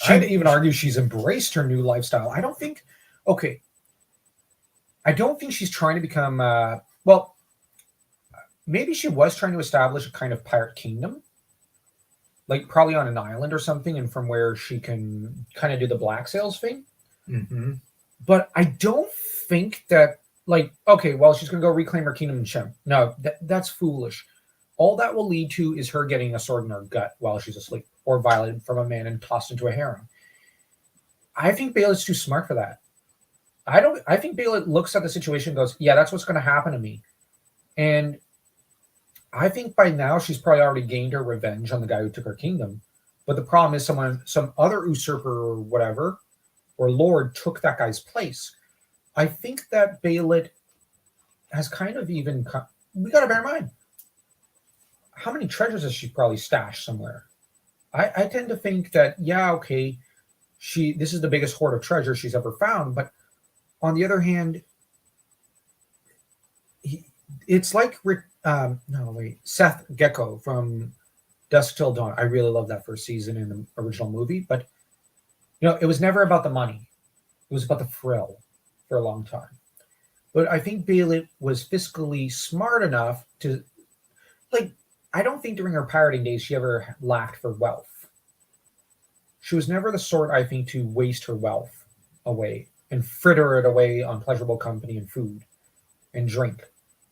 I'd even argue she's embraced her new lifestyle. I don't think she's trying to become, well, maybe she was trying to establish a kind of pirate kingdom, like probably on an island or something, and from where she can kind of do the black sails thing. Mm-hmm. But I don't think that, like, okay, well, she's going to go reclaim her kingdom in Shem. No, that's foolish. All that will lead to is her getting a sword in her gut while she's asleep, or violated from a man and tossed into a harem. I think Belit's too smart for that. I think Belit looks at the situation and goes, yeah, that's what's going to happen to me. And I think by now she's probably already gained her revenge on the guy who took her kingdom. But the problem is some other usurper or whatever, or lord, took that guy's place. I think that Belit has kind of even... We got to bear in mind, how many treasures has she probably stashed somewhere? I tend to think that, yeah, okay, this is the biggest hoard of treasure she's ever found, but on the other hand, it's like Seth Gecko from Dusk Till Dawn. I really love that first season in the original movie, but it was never about the money. It was about the thrill for a long time. But I think Belit was fiscally smart enough to, like, I don't think during her pirating days she ever lacked for wealth. She was never the sort, I think, to waste her wealth away and fritter it away on pleasurable company and food and drink.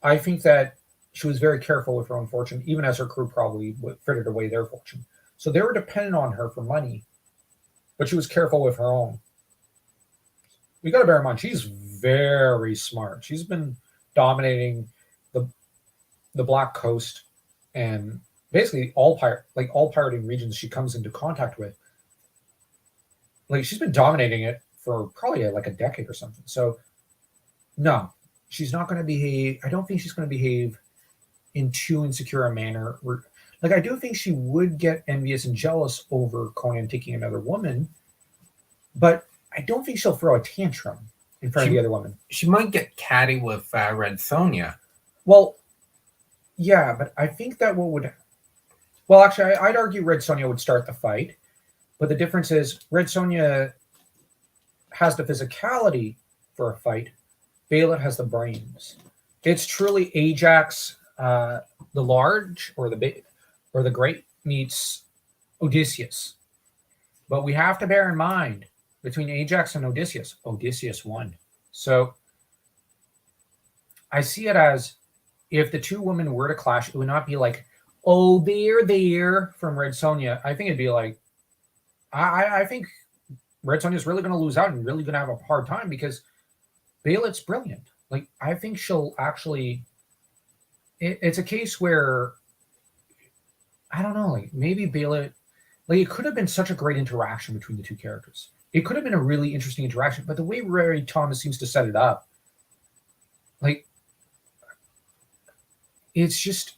I think that she was very careful with her own fortune, even as her crew probably frittered away their fortune. So they were dependent on her for money, but she was careful with her own. We got to bear in mind she's very smart. She's been dominating the Black Coast and basically all pirating regions she comes into contact with. Like she's been dominating it for probably like a decade or something. So no, she's not going to behave. I don't think she's going to behave in too insecure a manner. Like I do think she would get envious and jealous over Conan taking another woman, but I don't think she'll throw a tantrum in front of the other woman. She might get catty with Red Sonja. Well, yeah, but I think that well, actually, I'd argue Red Sonja would start the fight, but the difference is Red Sonja has the physicality for a fight. Belit has the brains. It's truly Ajax, the large or the great meets Odysseus. But we have to bear in mind between Ajax and Odysseus won. So I see it as if the two women were to clash, it would not be like, oh, there from Red Sonja. I think it'd be like, I think Red Sonja is really going to lose out and really going to have a hard time because Belit's brilliant. Like, I think she'll actually, it's a case where, I don't know, like maybe Belit, like it could have been such a great interaction between the two characters. It could have been a really interesting interaction, but the way Ray Thomas seems to set it up, like, it's just,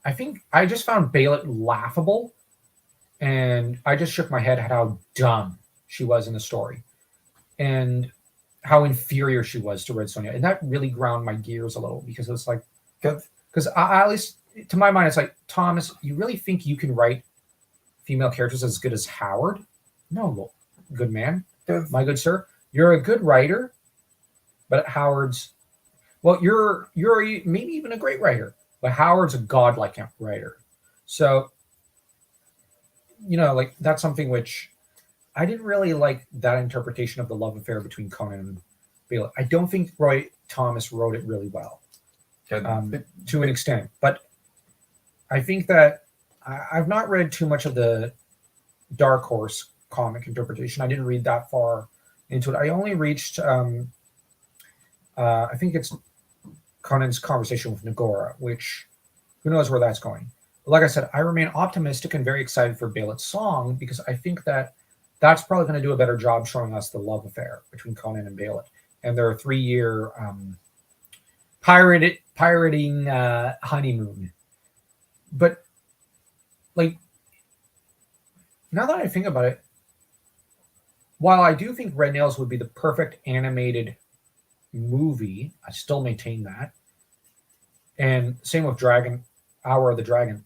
I think I just found Belit laughable, and I just shook my head at how dumb she was in the story, and how inferior she was to Red Sonja, and that really ground my gears a little because it's like, because I at least to my mind, it's like, Thomas, you really think you can write female characters as good as Howard? No, good man, my good sir, you're a good writer, but Howard's, well, you're maybe even a great writer, but Howard's a godlike writer. So, you know, like that's something which I didn't really like that interpretation of the love affair between Conan and Belit. I don't think Roy Thomas wrote it really well, to an extent. But I think that I've not read too much of the Dark Horse comic interpretation. I didn't read that far into it. I only reached, I think it's Conan's conversation with Nagora, which who knows where that's going. But like I said, I remain optimistic and very excited for Belit's song because I think that that's probably going to do a better job showing us the love affair between Conan and Belit and their 3-year pirating honeymoon. But like, now that I think about it, while I do think Red Nails would be the perfect animated movie, I still maintain that. And same with Hour of the Dragon.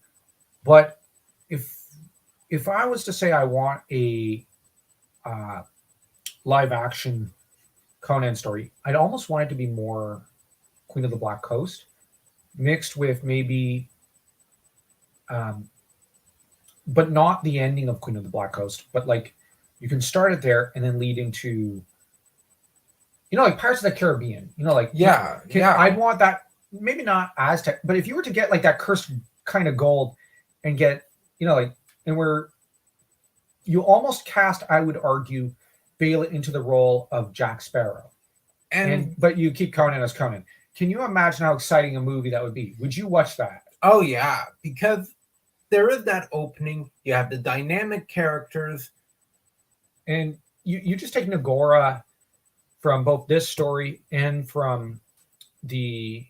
But if I was to say I want a live action Conan story, I'd almost want it to be more Queen of the Black Coast mixed with maybe but not the ending of Queen of the Black Coast, but like you can start it there and then lead into, you know, like Pirates of the Caribbean, you know, like, yeah. I'd want that, maybe not Aztec, but if you were to get like that cursed kind of gold and get, you know, like, and where you almost cast, I would argue, Belit into the role of Jack Sparrow. But you keep Conan as Conan. Can you imagine how exciting a movie that would be? Would you watch that? Oh, yeah, because there is that opening. You have the dynamic characters. And you just take Nagora from both this story and from the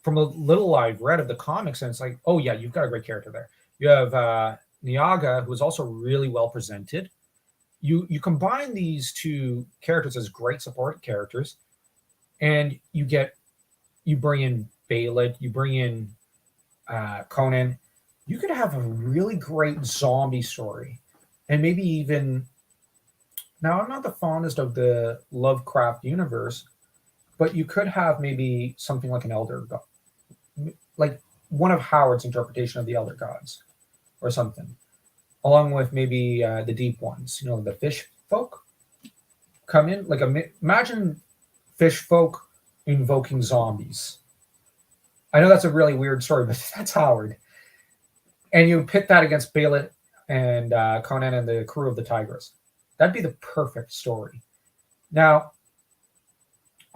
little I've read of the comics, and it's like, oh yeah, you've got a great character there. You have Nyaga, who is also really well presented. You combine these two characters as great support characters, and you bring in Belit, you bring in Conan. You could have a really great zombie story, and maybe even. Now, I'm not the fondest of the Lovecraft universe, but you could have maybe something like an elder god, like one of Howard's interpretation of the elder gods, or something, along with maybe the deep ones. You know, the fish folk come in. Like imagine fish folk invoking zombies. I know that's a really weird story, but that's Howard. And you pit that against Belit and Conan and the crew of the Tigris. That'd be the perfect story. Now,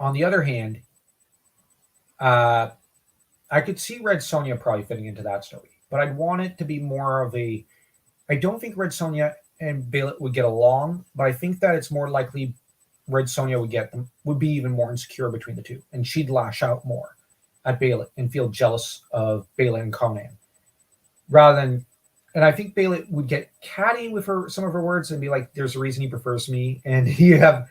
on the other hand, I could see Red Sonja probably fitting into that story, but I'd want it to be more of a. I don't think Red Sonja and Belit would get along, but I think that it's more likely Red Sonja would be even more insecure between the two, and she'd lash out more at Belit and feel jealous of Belit and Conan, rather than. And I think Belit would get catty with some of her words and be like, "There's a reason he prefers me," and you have.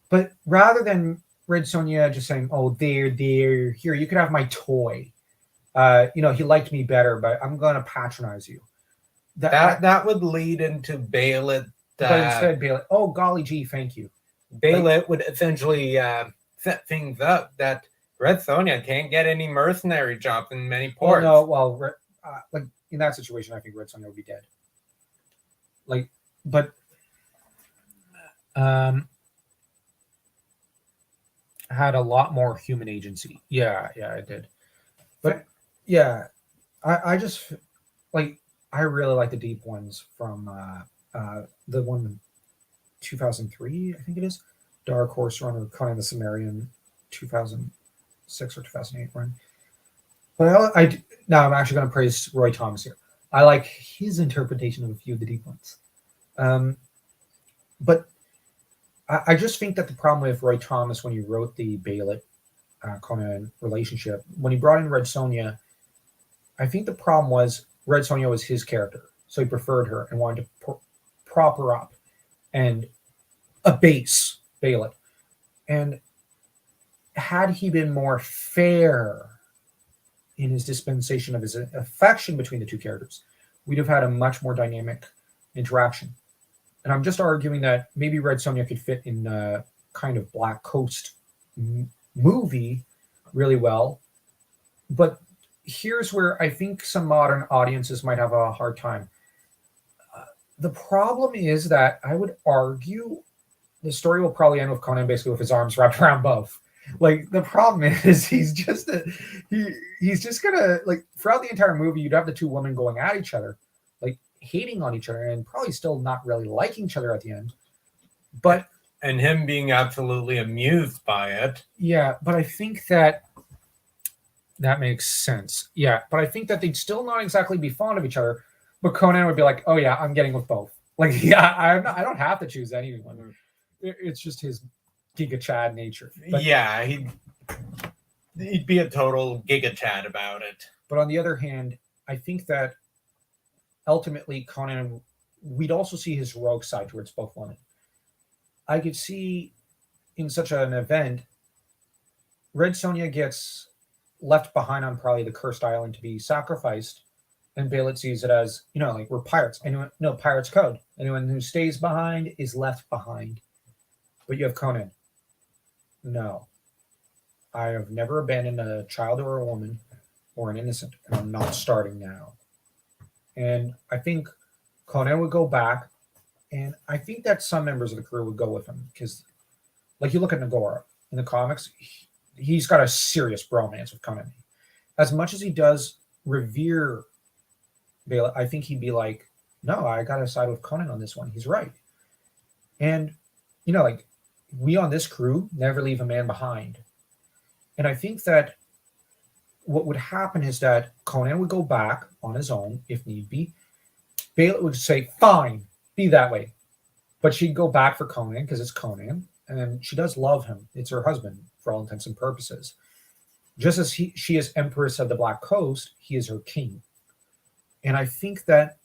But rather than Red Sonja just saying, "Oh, there, here, you could have my toy." He liked me better, but I'm gonna patronize you. That would lead into Belit. But instead, Belit, oh golly gee, thank you. Belit would essentially set things up that Red Sonja can't get any mercenary jobs in many ports. Like in that situation, I think Red Sonja would be dead. Had a lot more human agency. Yeah, it did. But yeah, I just I really like the deep ones from the one 2003, I think it is, Dark Horse run, or Conan the Cimmerian 2006 or 2008 run. But now I'm actually going to praise Roy Thomas here. I like his interpretation of a few of the deep ones. But I just think that the problem with Roy Thomas when he wrote the Belit Conan relationship, when he brought in Red Sonja, I think the problem was Red Sonja was his character, so he preferred her and wanted to prop her up and abase Belit. And had he been more fair in his dispensation of his affection between the two characters, we'd have had a much more dynamic interaction. And I'm just arguing that maybe Red Sonja could fit in a kind of Black Coast movie really well. But here's where I think some modern audiences might have a hard time. The problem is that I would argue the story will probably end with Conan basically with his arms wrapped around both. Like, the problem is he's just gonna, like, throughout the entire movie, you'd have the two women going at each other, like hating on each other and probably still not really liking each other at the end. And him being absolutely amused by it. Yeah, but I think that makes sense. Yeah, but I think that they'd still not exactly be fond of each other. But Conan would be like, "Oh yeah, I'm getting with both." Like, yeah, I don't have to choose anyone. It's just his Giga Chad nature. But, yeah, he'd be a total Giga Chad about it. But on the other hand, I think that ultimately Conan, we'd also see his rogue side towards both women. I could see in such an event, Red Sonja gets left behind on probably the cursed island to be sacrificed, and Belit sees it as, like, we're pirates. Pirates code. Anyone who stays behind is left behind. But you have Conan. No. I have never abandoned a child or a woman or an innocent, and I'm not starting now. And I think Conan would go back, and I think that some members of the crew would go with him, because, like, you look at Nagora in the comics, he's got a serious bromance with Conan. As much as he does revere Belit, I think he'd be like, no, I got to side with Conan on this one. He's right. And, like, we on this crew never leave a man behind. And I think that what would happen is that Conan would go back on his own, if need be. Belit would say, fine, be that way. But she'd go back for Conan because it's Conan. And she does love him. It's her husband, for all intents and purposes. Just as she is Empress of the Black Coast, he is her king. And I think that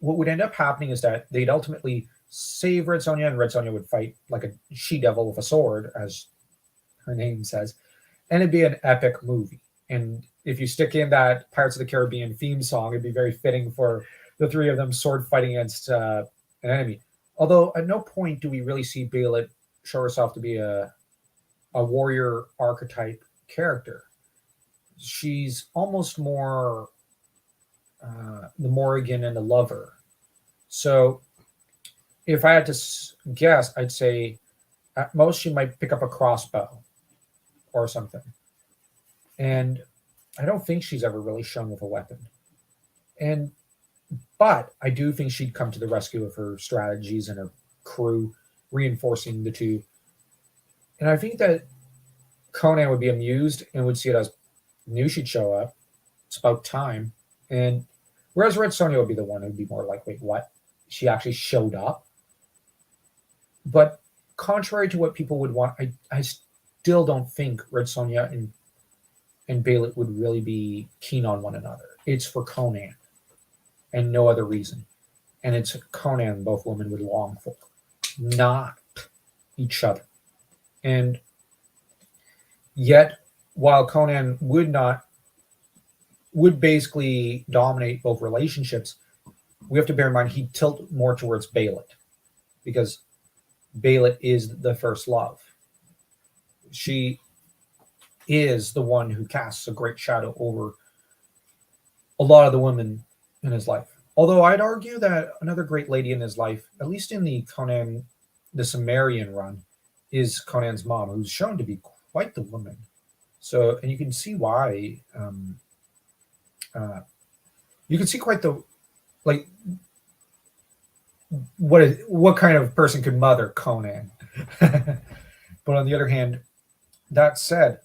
what would end up happening is that they'd ultimately save Red Sonja, and Red Sonja would fight like a she-devil with a sword, as her name says. And it'd be an epic movie. And if you stick in that Pirates of the Caribbean theme song, it'd be very fitting for the three of them sword fighting against an enemy. Although at no point do we really see Belit show herself to be a warrior archetype character. She's almost more the Morrigan and the lover. So if I had to guess, I'd say at most she might pick up a crossbow or something. And I don't think she's ever really shown with a weapon. But I do think she'd come to the rescue of her strategies and her crew, reinforcing the two. And I think that Conan would be amused and would see it as knew she'd show up. It's about time. And whereas Red Sonja would be the one who'd be more like, wait, what? She actually showed up. But contrary to what people would want, I still don't think Red Sonja and Belit would really be keen on one another. It's for Conan and no other reason. And it's Conan both women would long for, not each other. And yet, while Conan would basically dominate both relationships, we have to bear in mind he'd tilt more towards Belit because Belit is the first love. She is the one who casts a great shadow over a lot of the women in his life. Although I'd argue that another great lady in his life, at least in the Conan, the Sumerian run, is Conan's mom, who's shown to be quite the woman. So, and you can see why. You can see quite the like. What kind of person could mother Conan? But on the other hand, that said,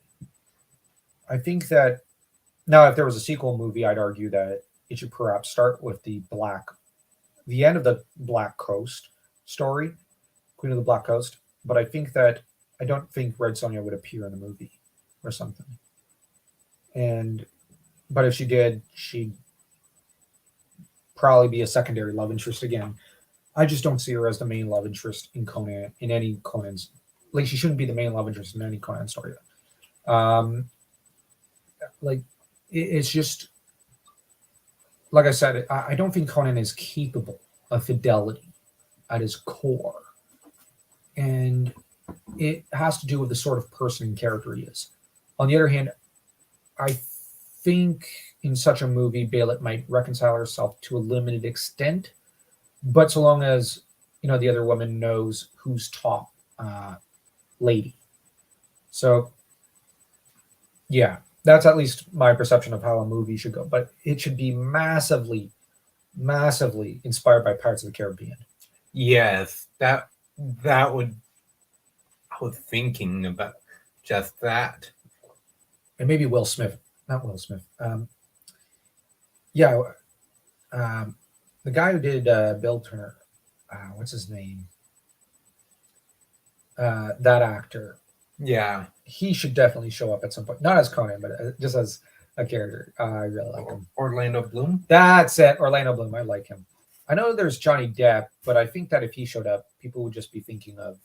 I think that now if there was a sequel movie, I'd argue that it should perhaps start with the end of the Black Coast story, Queen of the Black Coast. But I don't think Red Sonja would appear in the movie or something. But if she did, she'd probably be a secondary love interest again. I just don't see her as the main love interest in Conan, in any Conan's. Like, she shouldn't be the main love interest in any Conan story. It's just, like I said, I don't think Conan is capable of fidelity at his core. And it has to do with the sort of person and character he is. On the other hand, I think in such a movie, Belit might reconcile herself to a limited extent, but so long as the other woman knows who's top lady. So yeah, that's at least my perception of how a movie should go. But it should be massively, massively inspired by Pirates of the Caribbean. Yes, that would. I was thinking about just that. And maybe Will Smith, not Will Smith. The guy who did Bill Turner, what's his name? That actor. Yeah. He should definitely show up at some point. Not as Conan, but just as a character. I really like him. Orlando Bloom? That's it. Orlando Bloom. I like him. I know there's Johnny Depp, but I think that if he showed up, people would just be thinking of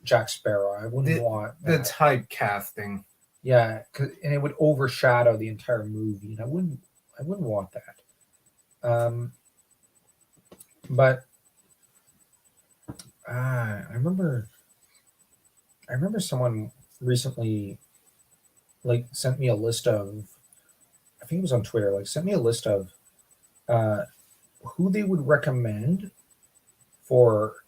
Jack Sparrow. I wouldn't want the typecasting. Yeah, and it would overshadow the entire movie, and I wouldn't want that. But I remember someone recently sent me a list of, I think it was on Twitter, sent me a list of who they would recommend for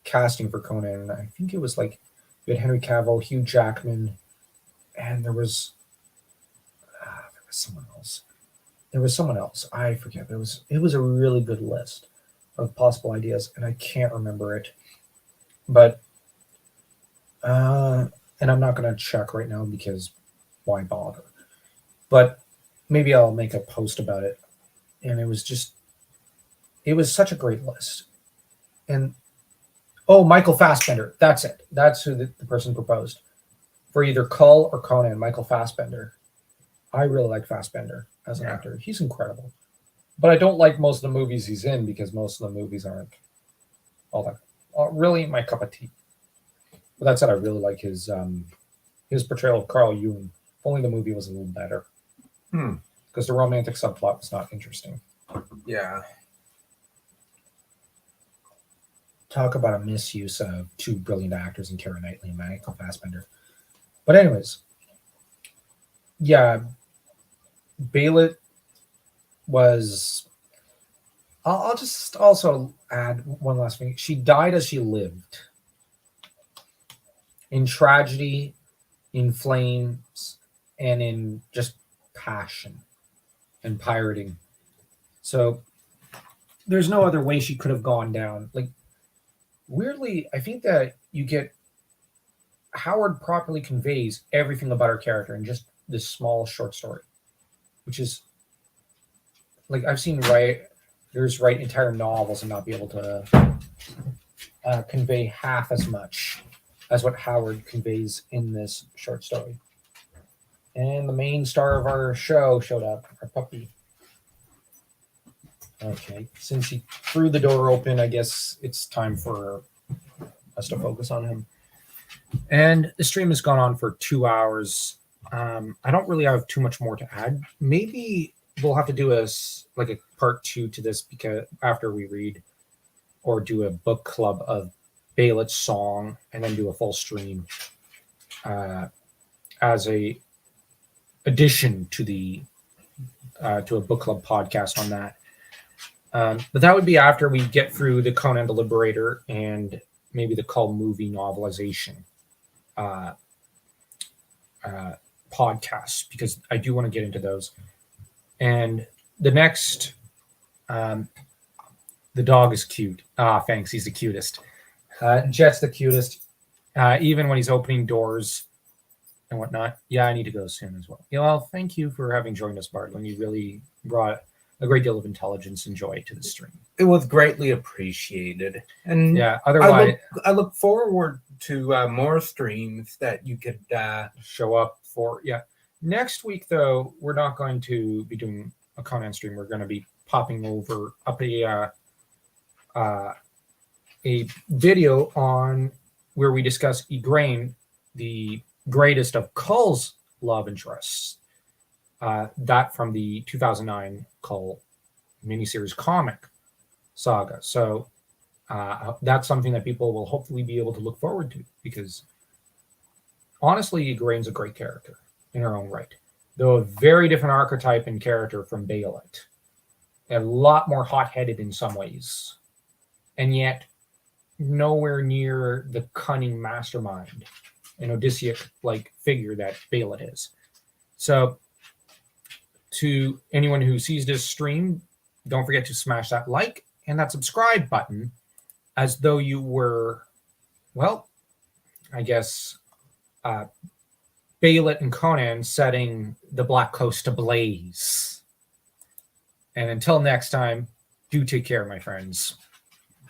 casting for Conan. And I think it was you had Henry Cavill, Hugh Jackman, and there was someone else. There was someone else. I forget. It was a really good list of possible ideas, and I can't remember it. But and I'm not going to check right now because why bother? But maybe I'll make a post about it. And it was such a great list. And Michael Fassbender. That's it. That's who the person proposed for either Cull or Conan. Michael Fassbender. I really like Fassbender as an actor. He's incredible. But I don't like most of the movies he's in because most of the movies aren't all that really my cup of tea. But that said, I really like his portrayal of Carl Jung. If only the movie was a little better. Because the romantic subplot was not interesting. Yeah. Talk about a misuse of two brilliant actors in Keira Knightley and Michael Fassbender. But anyways, yeah, Belit was. I'll just also add one last thing. She died as she lived. In tragedy, in flames and in just passion and pirating. So there's no other way she could have gone down. Like, weirdly, I think that you get Howard properly conveys everything about her character in just this small short story, which is like I've seen writers write entire novels and not be able to convey half as much as what Howard conveys in this short story. And the main star of our show showed up, our puppy. Okay, since he threw the door open, I guess it's time for us to focus on him. And the stream has gone on for 2 hours. I don't really have too much more to add. Maybe we'll have to do a part 2 to this, because after we read or do a book club of Belit's song and then do a full stream as a addition to the to a book club podcast on that. But that would be after we get through the Conan the Liberator and maybe the Cull movie novelization podcasts, because I do want to get into those. And the next, the dog is cute. Thanks. He's the cutest. Jet's the cutest. Even when he's opening doors and whatnot. Yeah, I need to go soon as well. Yeah, well, thank you for having joined us, Bartlin. You really brought a great deal of intelligence and joy to the stream. It was greatly appreciated. And yeah, otherwise, I look forward to more streams that you could show up for. Yeah. Next week, though, we're not going to be doing a Conan stream. We're going to be popping up a video on where we discuss Igraine, the greatest of Cull's love interests. That from the 2009 Cull miniseries comic saga. So that's something that people will hopefully be able to look forward to, because honestly, Igraine's a great character in her own right, though a very different archetype and character from Belit. A lot more hot-headed in some ways, and yet nowhere near the cunning mastermind and Odysseus-like figure that Belit is. So to anyone who sees this stream, don't forget to smash that like and that subscribe button, as though you were, well, I guess, Belit and Conan setting the Black Coast ablaze. And until next time, do take care, my friends.